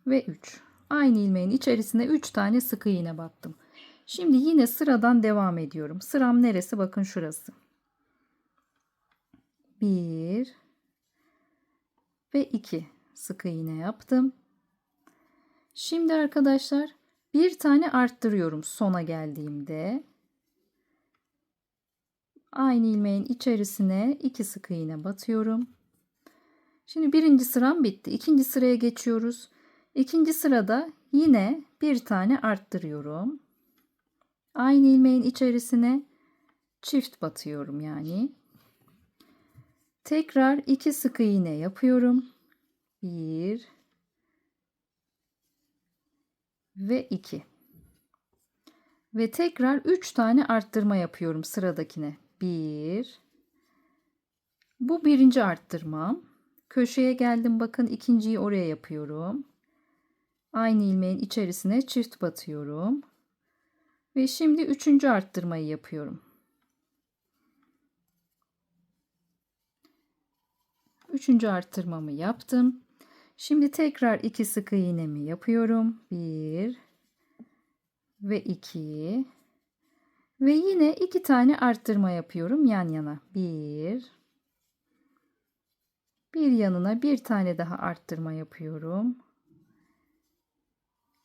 S1: Ve 3. Aynı ilmeğin içerisine 3 tane sık iğne battım. Şimdi yine sıradan devam ediyorum. Sıram neresi? Bakın şurası. 1 ve 2 sık iğne yaptım. Şimdi arkadaşlar bir tane arttırıyorum sona geldiğimde. Aynı ilmeğin içerisine 2 sık iğne batıyorum. Şimdi birinci sıram bitti. İkinci sıraya geçiyoruz. İkinci sırada yine bir tane arttırıyorum. Aynı ilmeğin içerisine çift batıyorum yani. Tekrar 2 sık iğne yapıyorum. 1 ve 2. Ve tekrar 3 tane arttırma yapıyorum sıradakine. 1. Bu birinci arttırmam. Köşeye geldim, bakın ikinciyi oraya yapıyorum. Aynı ilmeğin içerisine çift batıyorum. Ve şimdi üçüncü arttırmayı yapıyorum. Üçüncü arttırmamı yaptım. Şimdi tekrar 2 sık iğnemi yapıyorum. 1 ve 2 ve yine 2 tane arttırma yapıyorum yan yana. 1 yanına bir tane daha arttırma yapıyorum.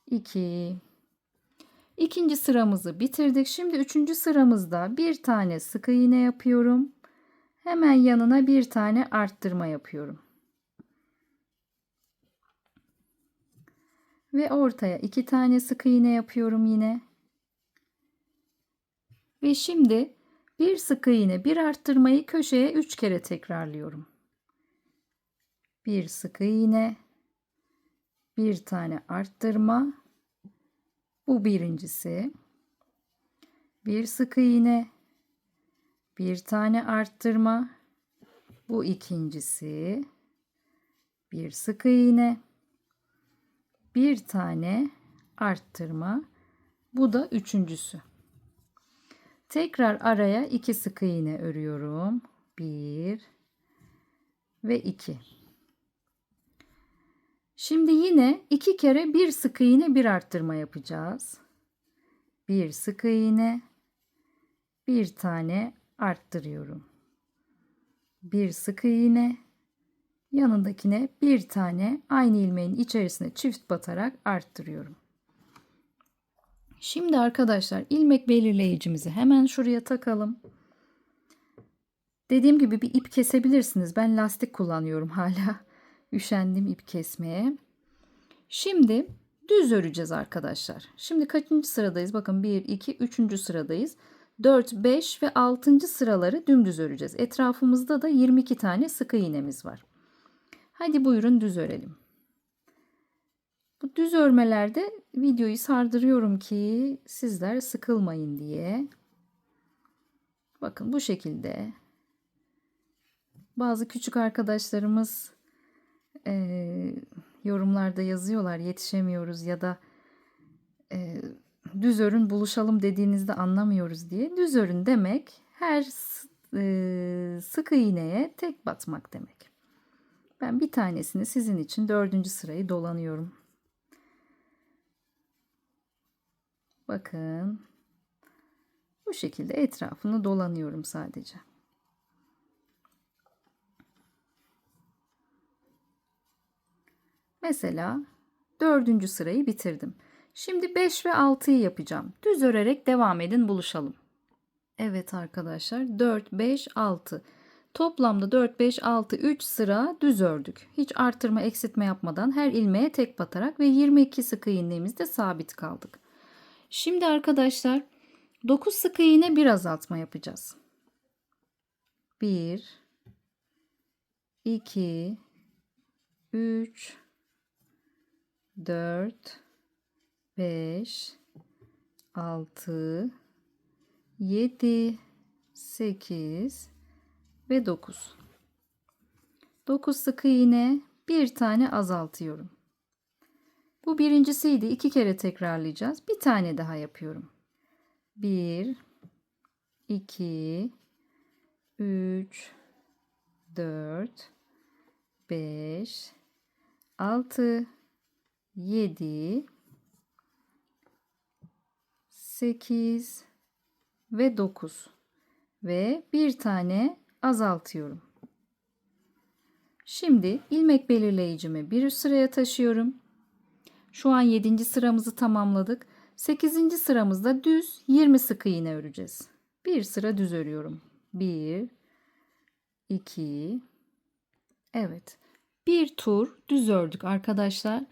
S1: 2. İkinci sıramızı bitirdik. Şimdi üçüncü sıramızda bir tane sık iğne yapıyorum. Hemen yanına bir tane arttırma yapıyorum. Ve ortaya 2 tane sık iğne yapıyorum yine. Ve şimdi bir sık iğne, bir arttırmayı köşeye 3 kere tekrarlıyorum. Bir sık iğne, bir tane arttırma. Bu birincisi. Bir sık iğne, bir tane arttırma. Bu ikincisi. Bir sık iğne, bir tane arttırma. Bu da üçüncüsü. Tekrar araya 2 sık iğne örüyorum. 1 ve 2. Şimdi yine 2 kere bir sık iğne, bir arttırma yapacağız. Bir sık iğne, bir tane arttırıyorum. bir sık iğne, yanındakine bir tane aynı ilmeğin içerisine çift batarak arttırıyorum. Şimdi arkadaşlar ilmek belirleyicimizi hemen şuraya takalım. Dediğim gibi bir ip kesebilirsiniz. Ben lastik kullanıyorum hala. Üşendim ip kesmeye. Şimdi düz öreceğiz arkadaşlar. Şimdi kaçıncı sıradayız? Bakın 1, 2, 3. sıradayız. 4, 5 ve 6. sıraları dümdüz öreceğiz. Etrafımızda da 22 tane sık iğnemiz var. Hadi buyurun düz örelim. Bu düz örmelerde videoyu sardırıyorum ki sizler sıkılmayın diye. Bakın bu şekilde. Bazı küçük arkadaşlarımız yorumlarda yazıyorlar yetişemiyoruz ya da düz örün buluşalım dediğinizde anlamıyoruz diye. Düz örün demek her sık iğneye tek batmak demek. Ben bir tanesini sizin için 4. sırayı dolanıyorum. Bakın bu şekilde etrafını dolanıyorum sadece. Mesela 4. sırayı bitirdim. Şimdi 5 ve 6'yı yapacağım. Düz örerek devam edin, buluşalım. Evet arkadaşlar 4, 5, 6. Toplamda 4, 5, 6, 3 sıra düz ördük. Hiç artırma eksiltme yapmadan her ilmeğe tek batarak ve 22 sık iğnemizde sabit kaldık. Şimdi arkadaşlar 9 sık iğne bir azaltma yapacağız. 1, 2, 3, 4, 5, 6, 7, 8 ve 9. 9 sık iğne, bir tane azaltıyorum. Bu birincisiydi. 2 kere tekrarlayacağız. Bir tane daha yapıyorum. 1, 2, 3, 4, 5, 6, 7, 8 ve 9 ve bir tane azaltıyorum. Şimdi ilmek belirleyicimi bir üst sıraya taşıyorum. Şu an 7. sıramızı tamamladık. 8. sıramızda düz 20 sık iğne öreceğiz. Bir sıra düz örüyorum. 1, 2, evet. Bir tur düz ördük arkadaşlar.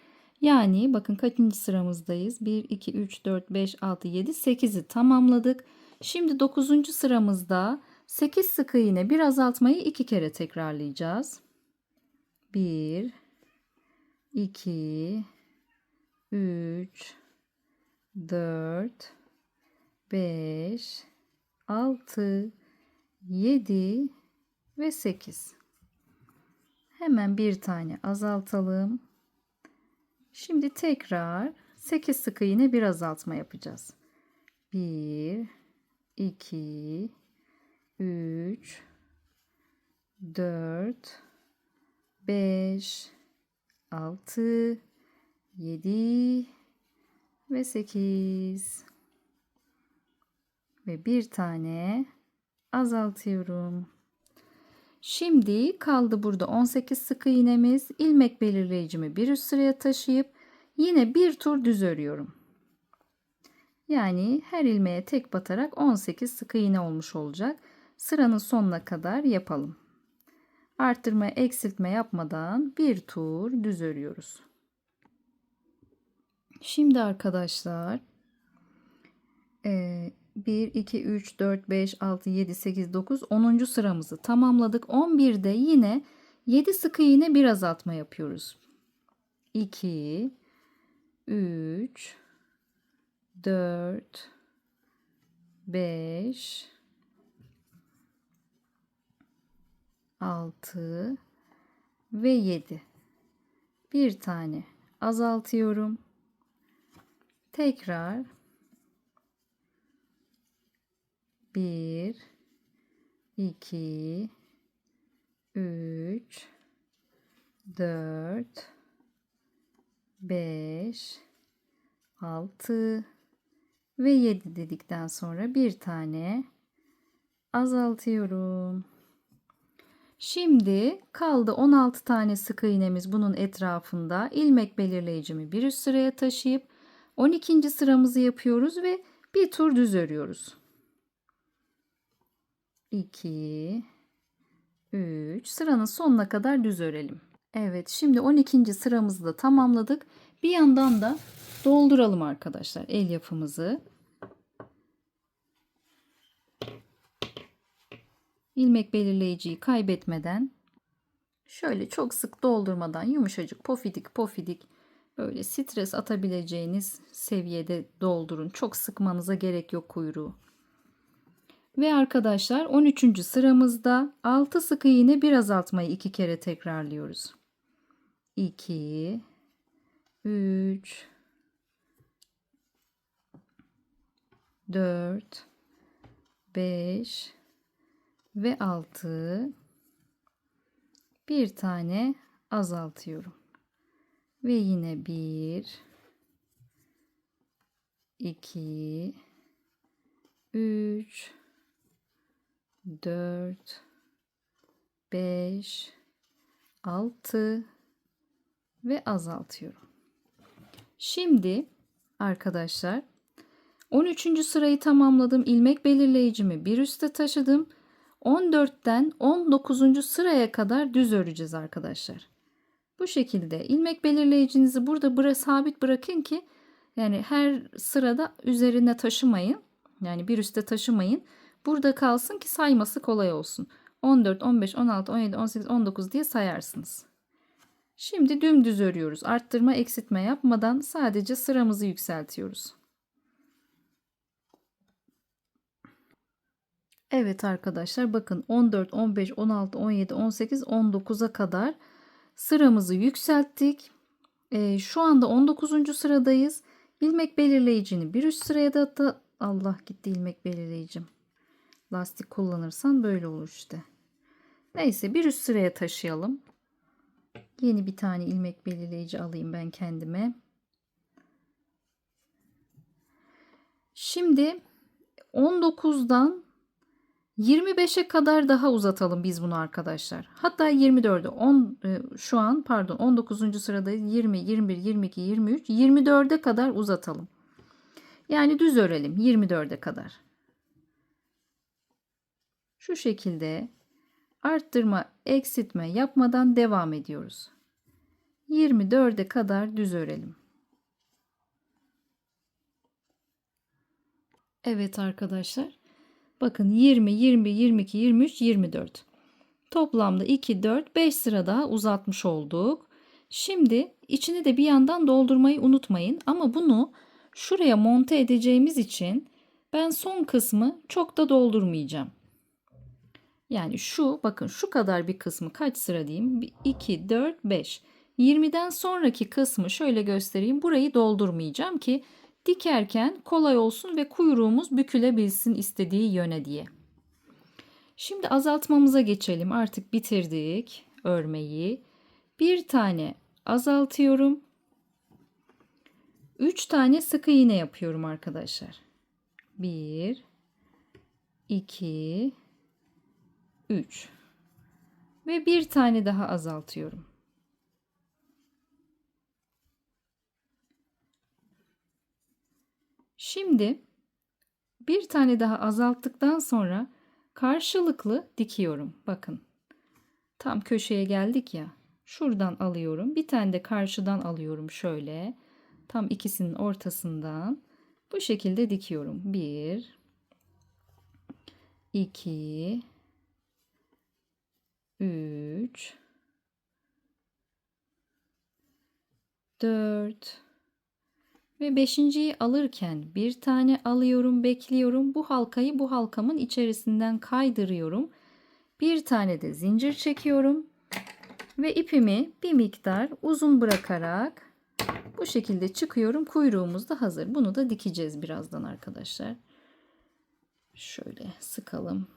S1: Yani bakın kaçıncı sıramızdayız? 1, 2, 3, 4, 5, 6, 7, 8'i tamamladık. Şimdi 9. sıramızda 8 sık iğne bir azaltmayı 2 kere tekrarlayacağız. 1, 2, 3, 4, 5, 6, 7 ve 8. Hemen bir tane azaltalım. Şimdi tekrar 8 sık iğne bir azaltma yapacağız. 1, 2, 3, 4, 5, 6, 7 ve 8. Ve bir tane azaltıyorum. Şimdi kaldı burada 18 sık iğnemiz. İlmek belirleyicimi bir üst sıraya taşıyıp yine bir tur düz örüyorum. Yani her ilmeğe tek batarak 18 sık iğne olmuş olacak. Sıranın sonuna kadar yapalım. Arttırma, eksiltme yapmadan bir tur düz örüyoruz. Şimdi arkadaşlar 1, 2, 3, 4, 5, 6, 7, 8, 9, 10. sıramızı tamamladık. 11'de yine 7 sık iğne bir azaltma yapıyoruz. 2, 3, 4, 5, 6 ve 7. Bir tane azaltıyorum. Tekrar 1, 2, 3, 4, 5, 6 ve 7 dedikten sonra bir tane azaltıyorum. Şimdi kaldı 16 tane sık iğnemiz bunun etrafında. İlmek belirleyicimi bir üst sıraya taşıyıp 12. sıramızı yapıyoruz ve bir tur düz örüyoruz. 2 3 sıranın sonuna kadar düz örelim. Evet, şimdi 12. sıramızı da tamamladık. Bir yandan da dolduralım arkadaşlar el yapımızı. İlmek belirleyiciyi kaybetmeden, şöyle çok sık doldurmadan, yumuşacık pofidik pofidik, böyle stres atabileceğiniz seviyede doldurun. Çok sıkmanıza gerek yok kuyruğu. Ve arkadaşlar 13. sıramızda 6 sık iğne bir azaltmayı 2 kere tekrarlıyoruz. 2 3 4 5 ve 6. Bir tane azaltıyorum. Ve yine 1 2 3 4 5 6 ve azaltıyorum. Şimdi arkadaşlar 13. sırayı tamamladım. İlmek belirleyicimi bir üste taşıdım. 14'ten 19. sıraya kadar düz öreceğiz arkadaşlar. Bu şekilde ilmek belirleyicinizi burada sabit bırakın ki yani her sırada üzerine taşımayın. Yani bir üste taşımayın. Burada kalsın ki sayması kolay olsun. 14, 15, 16, 17, 18, 19 diye sayarsınız. Şimdi dümdüz örüyoruz. Arttırma, eksiltme yapmadan sadece sıramızı yükseltiyoruz. Evet arkadaşlar, bakın 14, 15, 16, 17, 18, 19'a kadar sıramızı yükselttik. Şu anda 19. sıradayız. İlmek belirleyicini bir üst sıraya da Allah gitti ilmek belirleyicim. Lastik kullanırsan böyle olur işte. Neyse, bir üst sıraya taşıyalım. Yeni bir tane ilmek belirleyici alayım ben kendime. Şimdi 19'dan 25'e kadar daha uzatalım biz bunu arkadaşlar. Hatta 24'e şu an pardon 19. sıradayız. 20, 21, 22, 23, 24'e kadar uzatalım. Yani düz örelim 24'e kadar. Şu şekilde arttırma, eksiltme yapmadan devam ediyoruz. 24'e kadar düz örelim. Evet arkadaşlar. Bakın 20, 21, 22, 23, 24. Toplamda 2, 4, 5 sıra daha uzatmış olduk. Şimdi içini de bir yandan doldurmayı unutmayın. Ama bunu şuraya monte edeceğimiz için ben son kısmı çok da doldurmayacağım. Yani bakın şu kadar bir kısmı kaç sıra diyeyim? 2, 4, 5. 20'den sonraki kısmı şöyle göstereyim. Burayı doldurmayacağım ki dikerken kolay olsun ve kuyruğumuz bükülebilsin istediği yöne diye. Şimdi azaltmamıza geçelim. Artık bitirdik örmeyi. Bir tane azaltıyorum. 3 tane sık iğne yapıyorum arkadaşlar. 1 2 3 ve bir tane daha azaltıyorum. Şimdi bir tane daha azalttıktan sonra karşılıklı dikiyorum. Bakın. Tam köşeye geldik ya. Şuradan alıyorum. Bir tane de karşıdan alıyorum şöyle. Tam ikisinin ortasından. Bu şekilde dikiyorum. 1 2 3 4 ve 5.'yi alırken bir tane alıyorum, bekliyorum. Bu halkayı bu halkamın içerisinden kaydırıyorum. Bir tane de zincir çekiyorum ve ipimi bir miktar uzun bırakarak bu şekilde çıkıyorum. Kuyruğumuz da hazır. Bunu da dikeceğiz birazdan arkadaşlar. Şöyle sıkalım.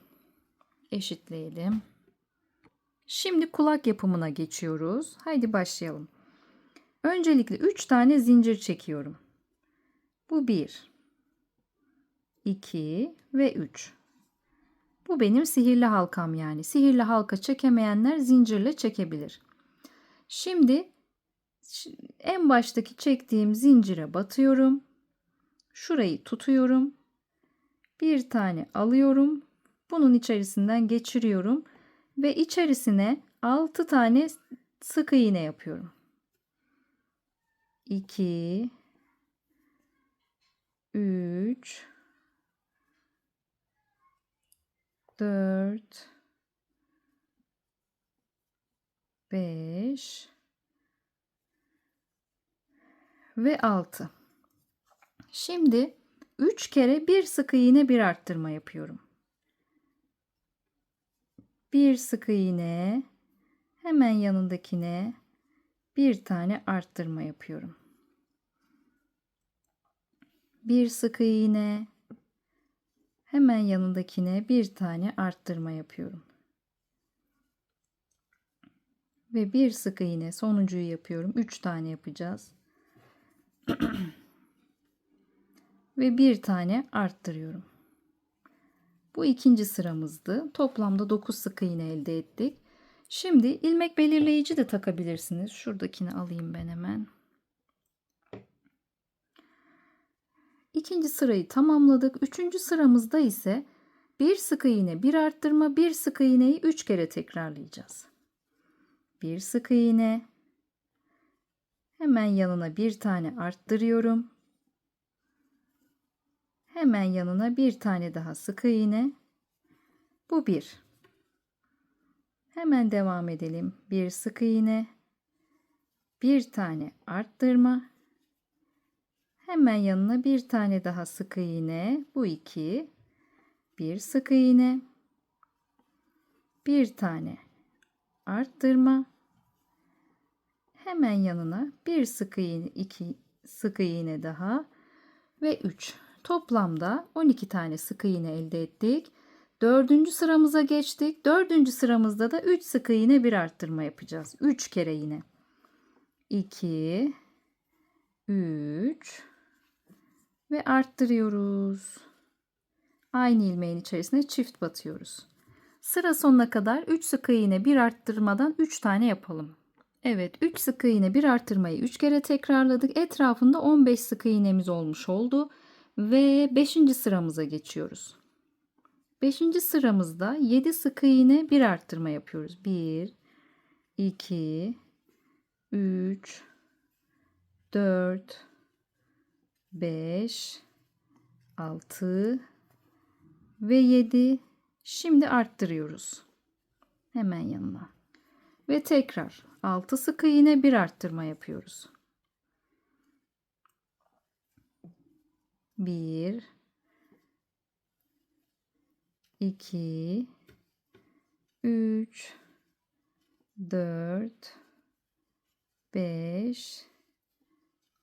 S1: Eşitleyelim. Şimdi kulak yapımına geçiyoruz. Haydi başlayalım. Öncelikle 3 tane zincir çekiyorum. Bu 1, 2 ve 3. Bu benim sihirli halkam yani. Sihirli halka çekemeyenler zincirle çekebilir. Şimdi en baştaki çektiğim zincire batıyorum. Şurayı tutuyorum. Bir tane alıyorum. Bunun içerisinden geçiriyorum ve içerisine 6 tane sık iğne yapıyorum. 2 3 4 5 ve 6. Şimdi 3 kere bir sık iğne bir arttırma yapıyorum. Bir sık iğne, hemen yanındakine bir tane arttırma yapıyorum. Bir sık iğne, hemen yanındakine bir tane arttırma yapıyorum. Ve bir sık iğne, sonuncuyu yapıyorum. 3 tane yapacağız. Ve bir tane arttırıyorum. Bu ikinci sıramızdı. Toplamda 9 sık iğne elde ettik. Şimdi ilmek belirleyici de takabilirsiniz. Şuradakini alayım ben hemen. İkinci sırayı tamamladık. Üçüncü sıramızda ise bir sık iğne, bir arttırma, bir sık iğneyi 3 kere tekrarlayacağız. Bir sık iğne, hemen yanına bir tane arttırıyorum. Hemen yanına bir tane daha sık iğne. Bu bir. Hemen devam edelim. Bir sık iğne, bir tane arttırma. Hemen yanına bir tane daha sık iğne. Bu 2. Bir sık iğne. Bir tane arttırma. Hemen yanına bir sık iğne, 2 sık iğne daha ve 3. Toplamda 12 tane sık iğne elde ettik. Dördüncü sıramıza geçtik. Dördüncü sıramızda da 3 sık iğne bir arttırma yapacağız. 3 kere yine. 2 3 ve arttırıyoruz. Aynı ilmeğin içerisine çift batıyoruz. Sıra sonuna kadar 3 sık iğne bir arttırmadan 3 tane yapalım. Evet, 3 sık iğne bir arttırmayı 3 kere tekrarladık. Etrafında 15 sık iğnemiz olmuş oldu ve 5. sıramıza geçiyoruz. 5. sıramızda 7 sık iğne bir arttırma yapıyoruz. 1 2 3 4 5 6 ve 7. Şimdi arttırıyoruz. Hemen yanına. Ve tekrar 6 sık iğne bir arttırma yapıyoruz. 1 2 3 4 5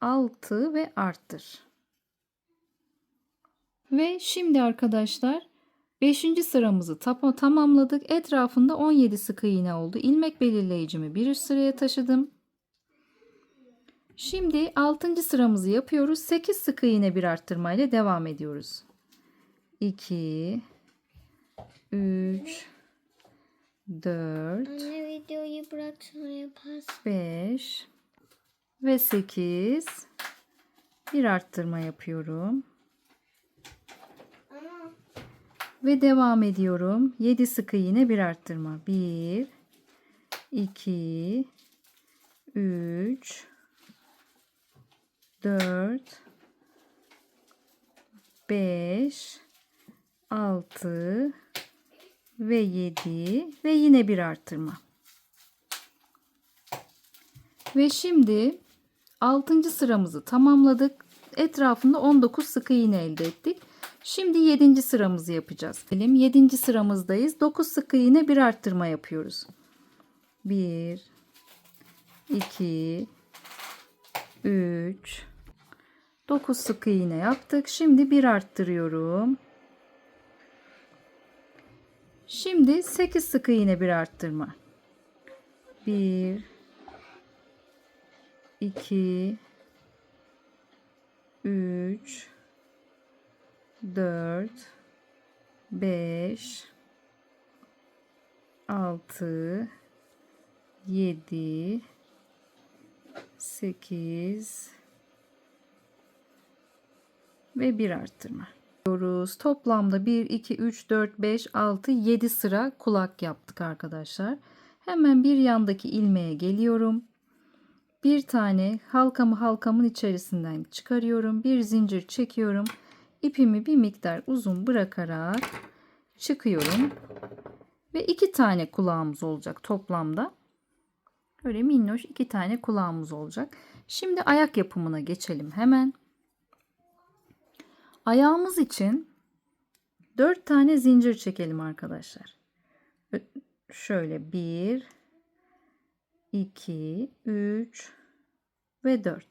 S1: 6 ve arttır. Ve şimdi arkadaşlar 5. sıramızı tamamladık. Etrafında 17 sık iğne oldu. İlmek belirleyicimi bir üst sıraya taşıdım. Şimdi 6. sıramızı yapıyoruz. 8 sık iğne bir arttırma ile devam ediyoruz. 2 3 4
S2: Anne videoyu bırak sonra yaparsın.
S1: 5 ve 8 bir arttırma yapıyorum.
S2: Ama
S1: Ve devam ediyorum. 7 sık iğne bir arttırma. 1 2 3 4 5 6 ve 7 ve yine bir arttırma. Ve şimdi 6. sıramızı tamamladık. Etrafında 19 sık iğne elde ettik. Şimdi 7. sıramızı yapacağız. 7. sıramızdayız. 9 sık iğne bir arttırma yapıyoruz. 1 2 3 9 sık iğne yaptık. Şimdi bir arttırıyorum. Şimdi 8 sık iğne bir arttırma. 1 2 3 4 5 6, 7, 8 ve bir arttırma. Toplamda 1, 2, 3, 4, 5, 6, 7 sıra kulak yaptık arkadaşlar. Hemen bir yandaki ilmeğe geliyorum. Bir tane halkamın içerisinden çıkarıyorum. Bir zincir çekiyorum. İpimi bir miktar uzun bırakarak çıkıyorum. Ve 2 tane kulağımız olacak toplamda. Böyle minnoş 2 tane kulağımız olacak. Şimdi ayak yapımına geçelim hemen. Ayağımız için 4 tane zincir çekelim arkadaşlar. Şöyle 1, 2, 3 ve 4.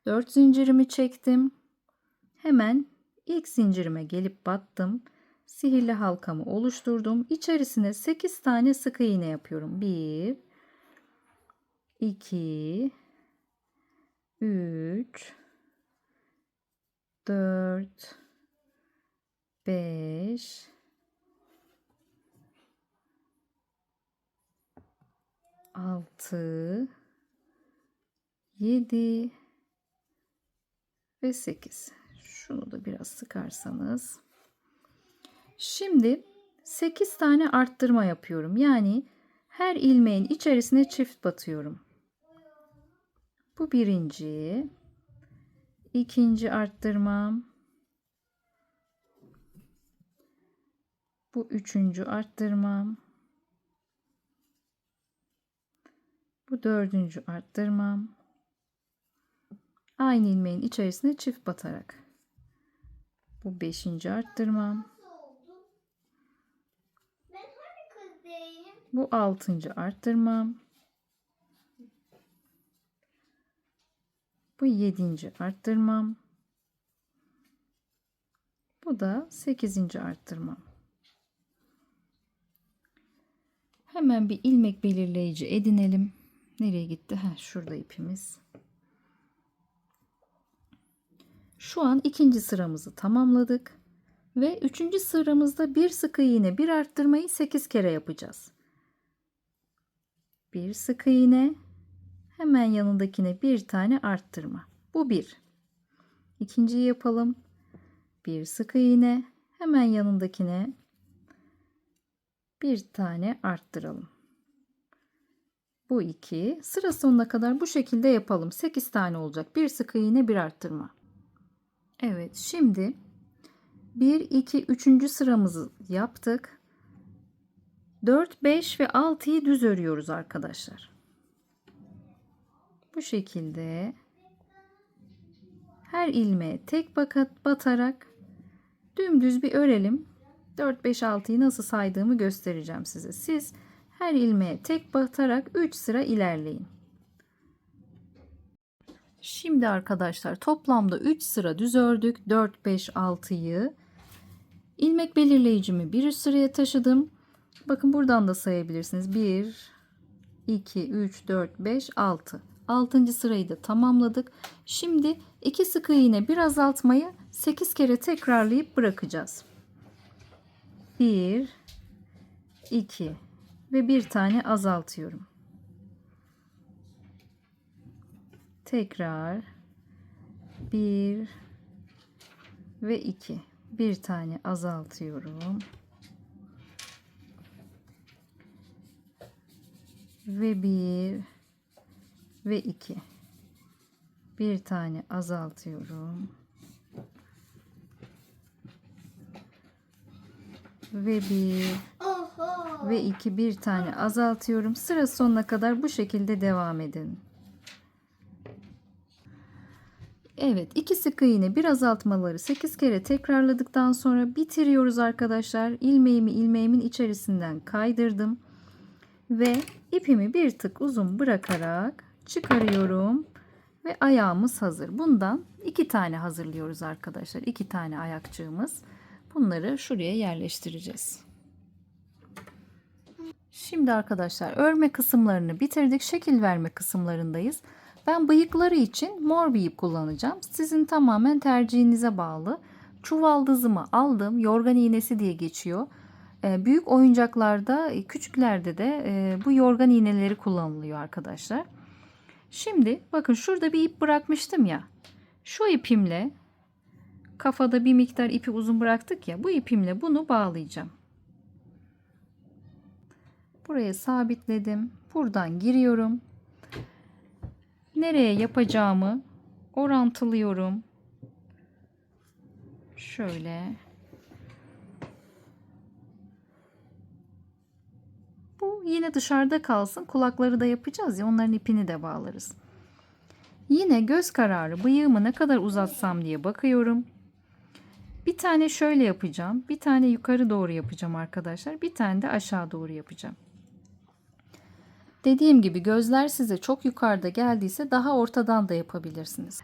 S1: 4 zincirimi çektim. Hemen ilk zincirime gelip battım. Sihirli halkamı oluşturdum. İçerisine 8 tane sık iğne yapıyorum. 1, 2, 3, 4, 5, 6, 7 ve 8. Şunu da biraz sıkarsanız. Şimdi 8 tane arttırma yapıyorum. Yani her ilmeğin içerisine çift batıyorum. Bu birinci, ikinci arttırmam. Bu üçüncü arttırmam. Bu dördüncü arttırmam. Aynı ilmeğin içerisine çift batarak. Bu beşinci arttırmam. Bu altıncı arttırmam. Bu yedinci arttırmam. Bu da 8. arttırmam. Hemen bir ilmek belirleyici edinelim. Nereye gitti? Şurada ipimiz. Şu an ikinci sıramızı tamamladık. Ve üçüncü sıramızda bir sık iğne, bir arttırmayı 8 kere yapacağız. Bir sık iğne, hemen yanındakine bir tane arttırma. Bu bir. İkinciyi yapalım. Bir sık iğne, hemen yanındakine bir tane arttıralım. Bu 2. Sıra sonuna kadar bu şekilde yapalım. 8 tane olacak. Bir sık iğne, bir arttırma. Evet, şimdi 1, 2, 3. sıramızı yaptık. 4, 5 ve 6'yı düz örüyoruz arkadaşlar. Bu şekilde her ilmeğe tek batarak dümdüz bir örelim. 4, 5, 6'yı nasıl saydığımı göstereceğim size. Siz her ilmeğe tek batarak 3 sıra ilerleyin. Şimdi arkadaşlar toplamda 3 sıra düz ördük. 4, 5, 6'yı. İlmek belirleyicimi bir üst sıraya taşıdım. Bakın buradan da sayabilirsiniz. 1, 2, 3, 4, 5, 6. 6. sırayı da tamamladık. Şimdi 2 sık iğne, bir azaltmayı 8 kere tekrarlayıp bırakacağız. 1, 2 ve bir tane azaltıyorum. Tekrar 1 ve 2. Bir tane azaltıyorum. Ve 1 ve 2. Bir tane azaltıyorum. Ve 1 ve 2, bir tane azaltıyorum. Sıra sonuna kadar bu şekilde devam edin. Evet, 2 sık iğne, bir azaltmaları 8 kere tekrarladıktan sonra bitiriyoruz arkadaşlar. İlmeğimin içerisinden kaydırdım ve ipimi bir tık uzun bırakarak çıkarıyorum ve ayağımız hazır. Bundan 2 tane hazırlıyoruz arkadaşlar. 2 tane ayakçığımız. Bunları şuraya yerleştireceğiz. Şimdi arkadaşlar örme kısımlarını bitirdik. Şekil verme kısımlarındayız. Ben bıyıkları için mor bir ip kullanacağım. Sizin tamamen tercihinize bağlı. Çuvaldızımı aldım. Yorgan iğnesi diye geçiyor. Büyük oyuncaklarda, küçüklerde de bu yorgan iğneleri kullanılıyor arkadaşlar. Şimdi bakın şurada bir ip bırakmıştım ya. Şu ipimle, kafada bir miktar ipi uzun bıraktık ya, bu ipimle bunu bağlayacağım. Buraya sabitledim. Buradan giriyorum. Nereye yapacağımı orantılıyorum. Şöyle. Bu yine dışarıda kalsın. Kulakları da yapacağız ya, onların ipini de bağlarız. Yine göz kararı bıyığımı ne kadar uzatsam diye bakıyorum. Bir tane şöyle yapacağım. Bir tane yukarı doğru yapacağım arkadaşlar. Bir tane de aşağı doğru yapacağım. Dediğim gibi gözler size çok yukarıda geldiyse daha ortadan da yapabilirsiniz.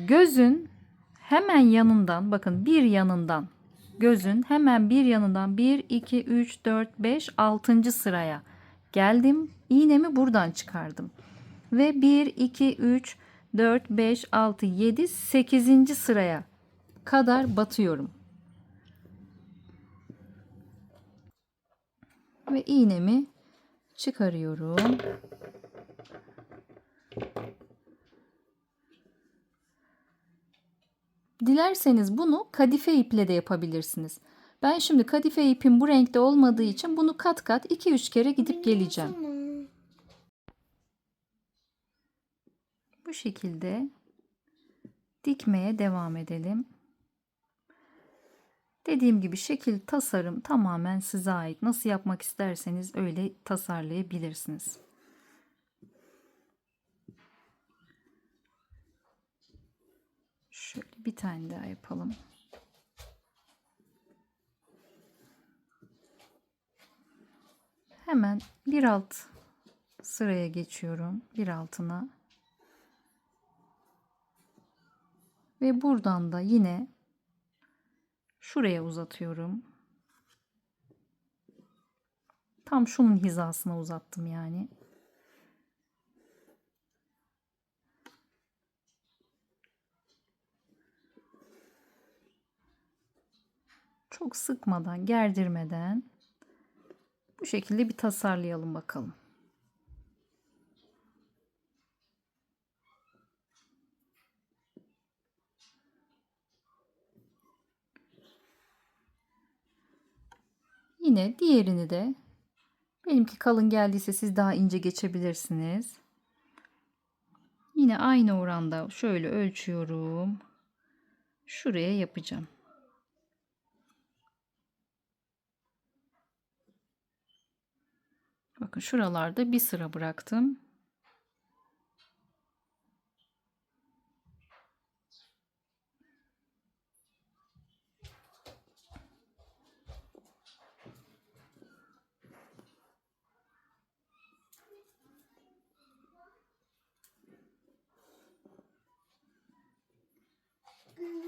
S1: Gözün hemen yanından, bakın bir yanından, gözün hemen bir yanından 1, 2, 3, 4, 5, 6. sıraya geldim. İğnemi buradan çıkardım. Ve 1, 2, 3, 4, 5, 6, 7, 8. sıraya kadar batıyorum. Ve iğnemi çıkarıyorum. Dilerseniz bunu kadife iple de yapabilirsiniz. Ben şimdi kadife ipim bu renkte olmadığı için bunu kat kat 2-3 kere gidip geleceğim. Bu şekilde dikmeye devam edelim. Dediğim gibi şekil, tasarım tamamen size ait. Nasıl yapmak isterseniz öyle tasarlayabilirsiniz. Şöyle bir tane daha yapalım. Hemen bir alt sıraya geçiyorum. Bir altına. Ve buradan da yine şuraya uzatıyorum. Tam şunun hizasına uzattım yani. Çok sıkmadan, gerdirmeden bu şekilde bir tasarlayalım bakalım. Yine diğerini de, benimki kalın geldiyse siz daha ince geçebilirsiniz. Yine aynı oranda şöyle ölçüyorum. Şuraya yapacağım. Bakın şuralarda bir sıra bıraktım.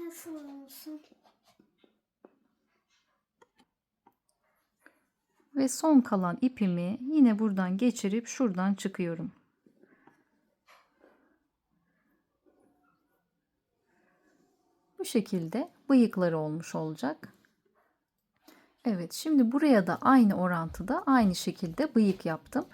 S2: Nasıl olsun?
S1: Ve son kalan ipimi yine buradan geçirip şuradan çıkıyorum. Bu şekilde bıyıkları olmuş olacak. Evet, şimdi buraya da aynı orantıda aynı şekilde bıyık yaptım.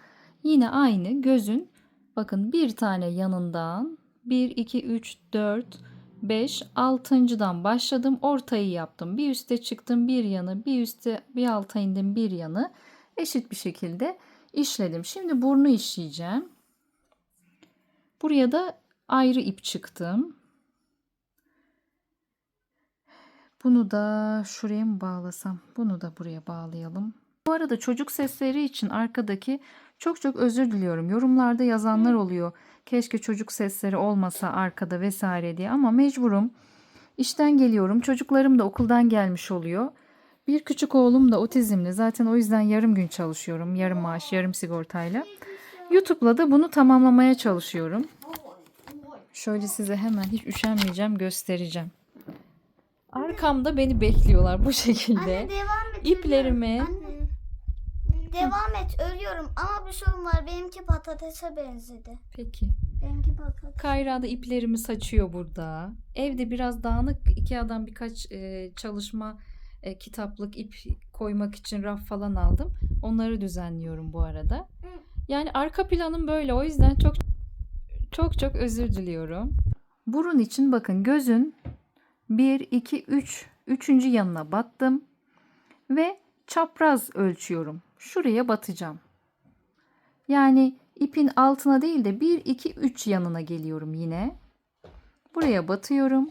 S1: Yine aynı gözün, bakın bir tane yanından 1, 2, 3, 4, 5, 6.'dan başladım. Ortayı yaptım. Bir üste çıktım bir yanı, bir üste bir alta indim bir yanı. Eşit bir şekilde işledim. Şimdi burnu işleyeceğim. Buraya da ayrı ip çıktım. Bunu da şuraya mı bağlasam? Bunu da buraya bağlayalım. Bu arada çocuk sesleri için arkadaki çok özür diliyorum. Yorumlarda yazanlar oluyor. Keşke çocuk sesleri olmasa arkada vesaire diye, ama mecburum. İşten geliyorum. Çocuklarım da okuldan gelmiş oluyor. Bir küçük oğlum da otizmli. Zaten o yüzden yarım gün çalışıyorum. Yarım maaş, yarım sigortayla. YouTube'la da bunu tamamlamaya çalışıyorum. Şöyle size hemen hiç üşenmeyeceğim göstereceğim. Arkamda beni bekliyorlar bu şekilde.
S2: Anne devam et.
S1: İplerimi
S2: Anne. Devam et, ölüyorum ama bir sorun var. Benimki patatese benzedi.
S1: peki.
S2: Benimki patates.
S1: Kayra da iplerimi saçıyor burada. Evde biraz dağınık. IKEA'dan birkaç çalışma kitaplık ip koymak için raf falan aldım. Onları düzenliyorum bu arada. Yani arka planım böyle. O yüzden çok özür diliyorum. Burun için bakın, gözün 1, 2, 3. Üçüncü yanına battım. Ve çapraz ölçüyorum. Şuraya batacağım. Yani ipin altına değil de 1, 2, 3 yanına geliyorum yine. Buraya batıyorum.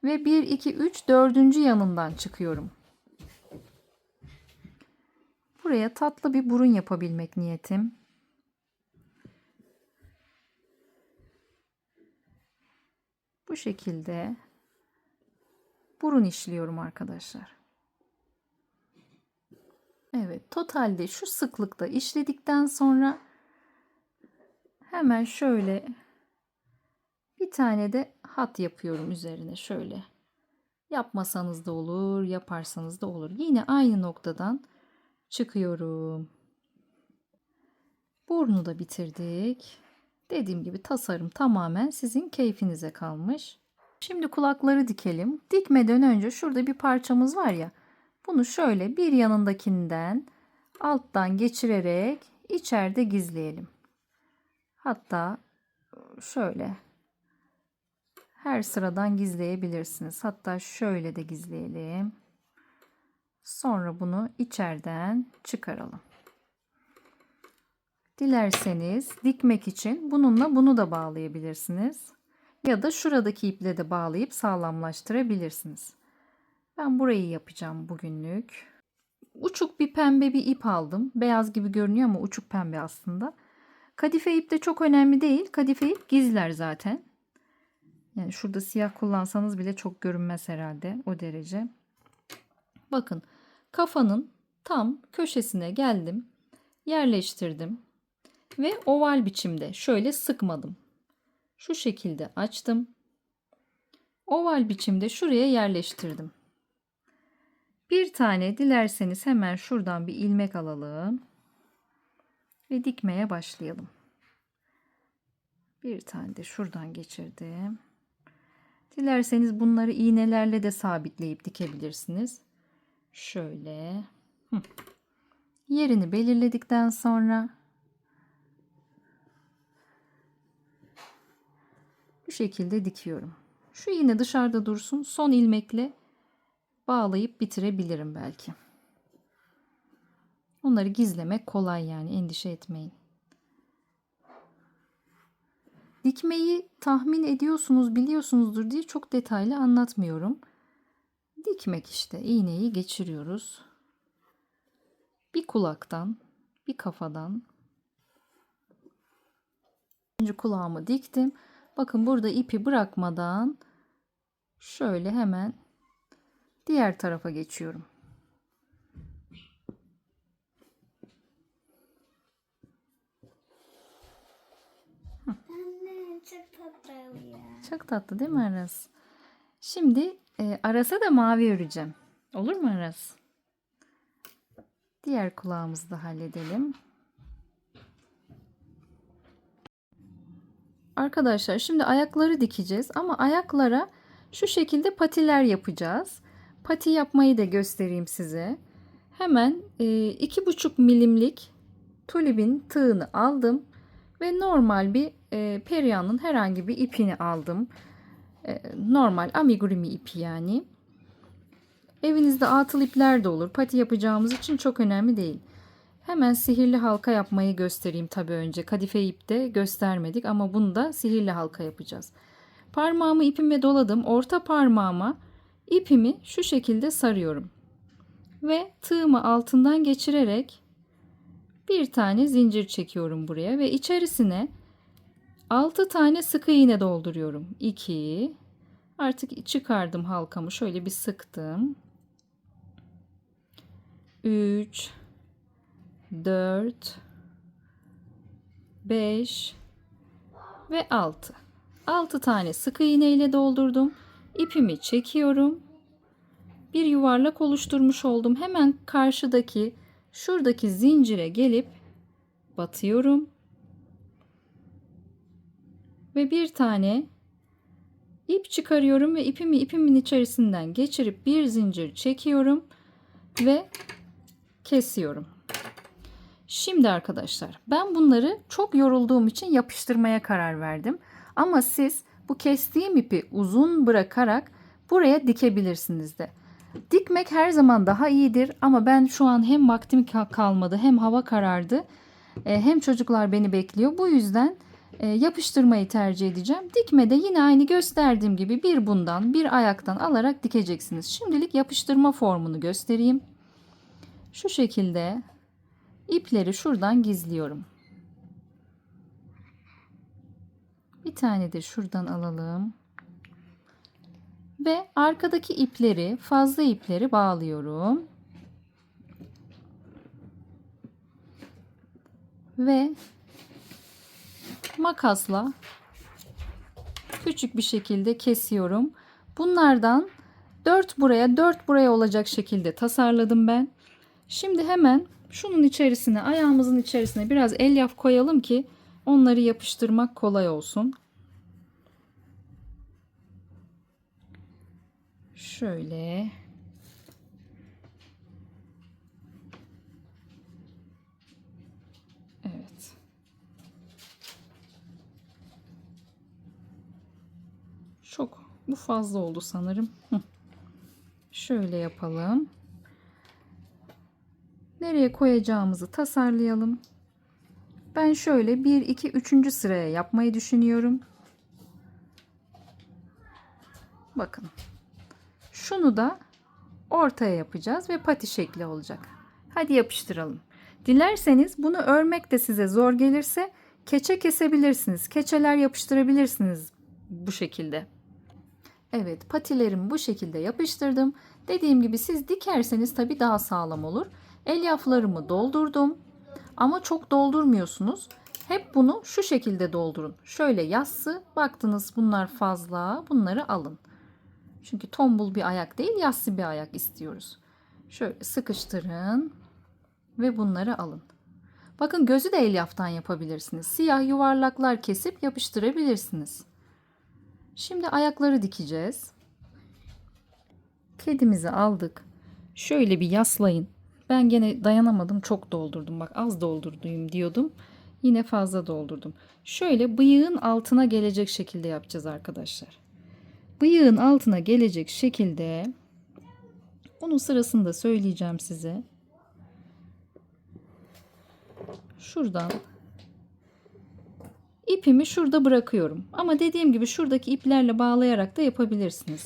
S1: Ve 1, 2, 3 dördüncü yanından çıkıyorum. Buraya tatlı bir burun yapabilmek niyetim. Bu şekilde burun işliyorum arkadaşlar. Evet, totalde şu sıklıkta işledikten sonra hemen şöyle bir tane de hat yapıyorum üzerine şöyle. Yapmasanız da olur, yaparsanız da olur. Yine aynı noktadan çıkıyorum. Burnu da bitirdik. Dediğim gibi tasarım tamamen sizin keyfinize kalmış. Şimdi kulakları dikelim. Dikmeden önce şurada bir parçamız var ya. Bunu şöyle bir yanındakinden alttan geçirerek içeride gizleyelim. Hatta şöyle her sıradan gizleyebilirsiniz. Hatta şöyle de gizleyelim. Sonra bunu içeriden çıkaralım. Dilerseniz dikmek için bununla bunu da bağlayabilirsiniz. Ya da şuradaki iple de bağlayıp sağlamlaştırabilirsiniz. Ben burayı yapacağım bugünlük. Uçuk bir pembe bir ip aldım. Beyaz gibi görünüyor ama uçuk pembe aslında. Kadife ip de çok önemli değil. Kadife ip gizler zaten. Yani şurada siyah kullansanız bile çok görünmez herhalde, o derece. Bakın, kafanın tam köşesine geldim. Yerleştirdim. Ve oval biçimde şöyle sıkmadım. Şu şekilde açtım. Oval biçimde şuraya yerleştirdim. Bir tane dilerseniz hemen şuradan bir ilmek alalım. Ve dikmeye başlayalım. Bir tane de şuradan geçirdim. Dilerseniz bunları iğnelerle de sabitleyip dikebilirsiniz. Şöyle. Yerini belirledikten sonra bu şekilde dikiyorum. Şu iğne dışarıda dursun. Son ilmekle bağlayıp bitirebilirim belki. Onları gizlemek kolay, yani endişe etmeyin. Dikmeyi tahmin ediyorsunuz, biliyorsunuzdur diye çok detaylı anlatmıyorum. Dikmek işte, iğneyi geçiriyoruz. Bir kulaktan, bir kafadan. Önce kulağımı diktim. Bakın burada ipi bırakmadan şöyle hemen diğer tarafa geçiyorum.
S2: Anne çok tatlı ya.
S1: Çok tatlı değil mi Aras? Şimdi Aras'a da mavi öreceğim. Olur mu Aras? Diğer kulağımızı da halledelim. Arkadaşlar şimdi ayakları dikeceğiz ama ayaklara şu şekilde patiler yapacağız. Pati yapmayı da göstereyim size. Hemen 2,5 milimlik tulibin tığını aldım ve normal bir Perihan'ın herhangi bir ipini aldım. Normal amigurumi ipi yani. Evinizde atıl ipler de olur. Pati yapacağımız için çok önemli değil. Hemen sihirli halka yapmayı göstereyim tabii önce. Kadife ipte göstermedik ama bunu da sihirli halka yapacağız. Parmağımı ipime doladım. Orta parmağıma ipimi şu şekilde sarıyorum. Ve tığımı altından geçirerek bir tane zincir çekiyorum buraya ve içerisine 6 tane sık iğne dolduruyorum. 2, artık çıkardım halkamı, şöyle bir sıktım. 3, 4, 5 ve 6. 6 tane sık iğne ile doldurdum. İpimi çekiyorum. Bir yuvarlak oluşturmuş oldum. Hemen karşıdaki şuradaki zincire gelip batıyorum. Ve bir tane ip çıkarıyorum ve ipimin içerisinden geçirip bir zincir çekiyorum. ve kesiyorum. Şimdi arkadaşlar ben bunları çok yorulduğum için yapıştırmaya karar verdim. Ama siz bu kestiğim ipi uzun bırakarak buraya dikebilirsiniz de. Dikmek her zaman daha iyidir ama ben şu an hem vaktim kalmadı hem hava karardı. Hem çocuklar beni bekliyor. Bu yüzden yapıştırmayı tercih edeceğim. Dikmede yine aynı gösterdiğim gibi bir bundan bir ayaktan alarak dikeceksiniz. Şimdilik yapıştırma formunu göstereyim. Şu şekilde ipleri şuradan gizliyorum. Bir tane de şuradan alalım. Ve arkadaki ipleri, fazla ipleri bağlıyorum. Ve makasla küçük bir şekilde kesiyorum. Bunlardan 4 buraya 4 buraya olacak şekilde tasarladım ben. Şimdi hemen şunun içerisine, ayağımızın içerisine biraz elyaf koyalım ki onları yapıştırmak kolay olsun. Şöyle. Evet. Bu fazla oldu sanırım. Şöyle yapalım. Nereye koyacağımızı tasarlayalım. Ben şöyle 1, 2, 3. sıraya yapmayı düşünüyorum. Bakın. Şunu da ortaya yapacağız ve pati şekli olacak. Hadi yapıştıralım. Dilerseniz bunu örmek de size zor gelirse keçe kesebilirsiniz. Keçeler yapıştırabilirsiniz bu şekilde. Evet, patilerimi bu şekilde yapıştırdım. Dediğim gibi siz dikerseniz tabii daha sağlam olur. Elyaflarımı doldurdum. Ama çok doldurmuyorsunuz. Hep bunu şu şekilde doldurun. Şöyle yassı, baktınız bunlar fazla, bunları alın. Çünkü tombul bir ayak değil, yassı bir ayak istiyoruz. Şöyle sıkıştırın ve bunları alın. Bakın gözü de elyaftan yapabilirsiniz. Siyah yuvarlaklar kesip yapıştırabilirsiniz. Şimdi ayakları dikeceğiz. Kedimizi aldık. Şöyle bir yaslayın. Ben gene dayanamadım, çok doldurdum. Bak az doldurdum diyordum. Yine fazla doldurdum. Şöyle bıyığın altına gelecek şekilde yapacağız arkadaşlar. Bıyığın altına gelecek şekilde, onun sırasını da söyleyeceğim size. Şuradan ipimi şurada bırakıyorum. Ama dediğim gibi şuradaki iplerle bağlayarak da yapabilirsiniz.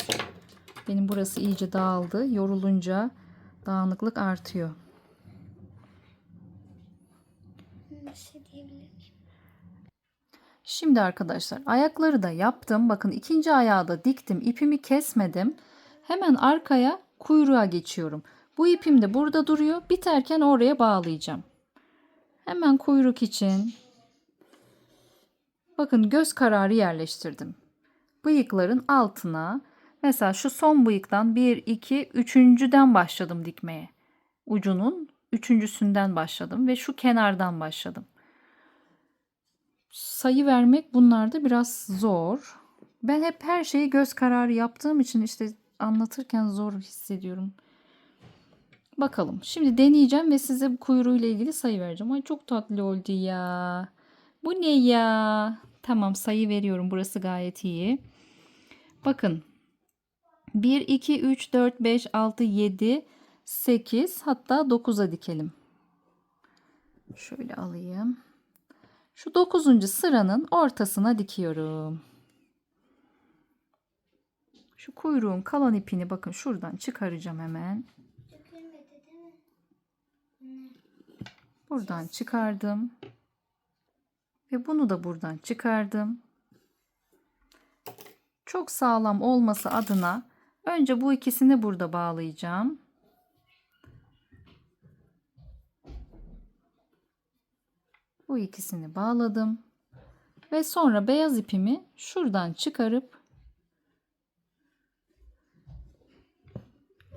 S1: Benim burası iyice dağıldı. Yorulunca dağınıklık artıyor. Şimdi arkadaşlar ayakları da yaptım. Bakın ikinci ayağı da diktim. İpimi kesmedim. Hemen arkaya kuyruğa geçiyorum. Bu ipim de burada duruyor. Biterken oraya bağlayacağım. Hemen kuyruk için bakın göz kararı yerleştirdim. Bıyıkların altına mesela şu son bıyıktan 1, 2, 3.'den başladım dikmeye. Ucunun 3.'sünden başladım ve şu kenardan başladım. Sayı vermek bunlarda biraz zor. Ben hep her şeyi göz kararı yaptığım için işte anlatırken zor hissediyorum. Bakalım. Şimdi deneyeceğim ve size bu kuyruğuyla ilgili sayı vereceğim. Ay çok tatlı oldu ya. Bu ne ya? Tamam, sayı veriyorum. Burası gayet iyi. Bakın. 1, 2, 3, 4, 5, 6, 7, 8 hatta 9'a dikelim. Şöyle alayım. Şu 9. sıranın ortasına dikiyorum. Şu kuyruğun kalan ipini bakın şuradan çıkaracağım hemen. Buradan çıkardım. Ve bunu da buradan çıkardım. Çok sağlam olması adına önce bu ikisini burada bağlayacağım. Bu ikisini bağladım. Ve sonra beyaz ipimi şuradan çıkarıp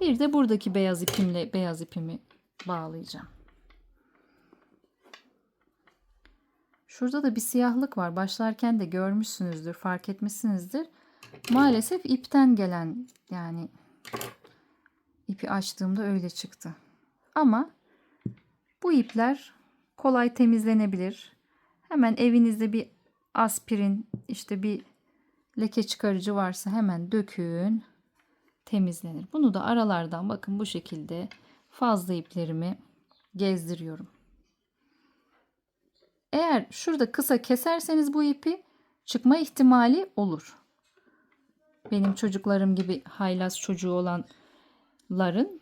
S1: bir de buradaki beyaz ipimi bağlayacağım. Şurada da bir siyahlık var. Başlarken de görmüşsünüzdür, fark etmişsinizdir. Maalesef ipten gelen, yani ipi açtığımda öyle çıktı. Ama bu ipler kolay temizlenebilir. Hemen evinizde bir aspirin, işte bir leke çıkarıcı varsa hemen dökün, temizlenir. Bunu da aralardan bakın bu şekilde fazla iplerimi gezdiriyorum. Eğer şurada kısa keserseniz bu ipi çıkma ihtimali olur. Benim çocuklarım gibi haylaz çocuğu olanların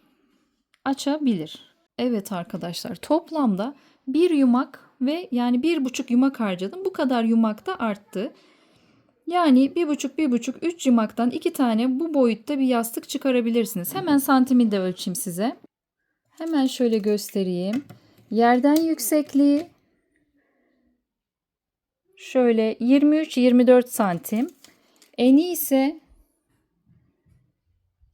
S1: açabilir. Evet arkadaşlar, toplamda bir yumak ve yani 1,5 yumak harcadım. Bu kadar yumak da arttı. Yani 1,5 3 yumaktan 2 tane bu boyutta bir yastık çıkarabilirsiniz. Hemen santimi de ölçeyim size. Hemen şöyle göstereyim. Yerden yüksekliği şöyle 23-24 santim.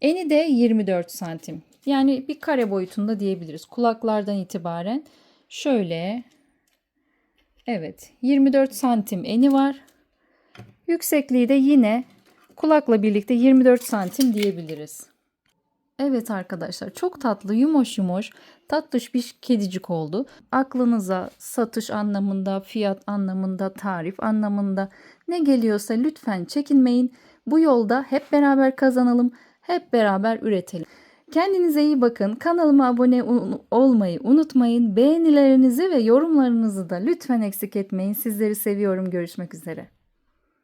S1: Eni de 24 santim. Yani bir kare boyutunda diyebiliriz. Kulaklardan itibaren şöyle, evet, 24 santim eni var. Yüksekliği de yine kulakla birlikte 24 santim diyebiliriz. Evet arkadaşlar, çok tatlı, yumuş yumuş, tatlış bir kedicik oldu. Aklınıza satış anlamında, fiyat anlamında, tarif anlamında ne geliyorsa lütfen çekinmeyin. Bu yolda hep beraber kazanalım, hep beraber üretelim. Kendinize iyi bakın. Kanalıma abone olmayı unutmayın. Beğenilerinizi ve yorumlarınızı da lütfen eksik etmeyin. Sizleri seviyorum. Görüşmek üzere.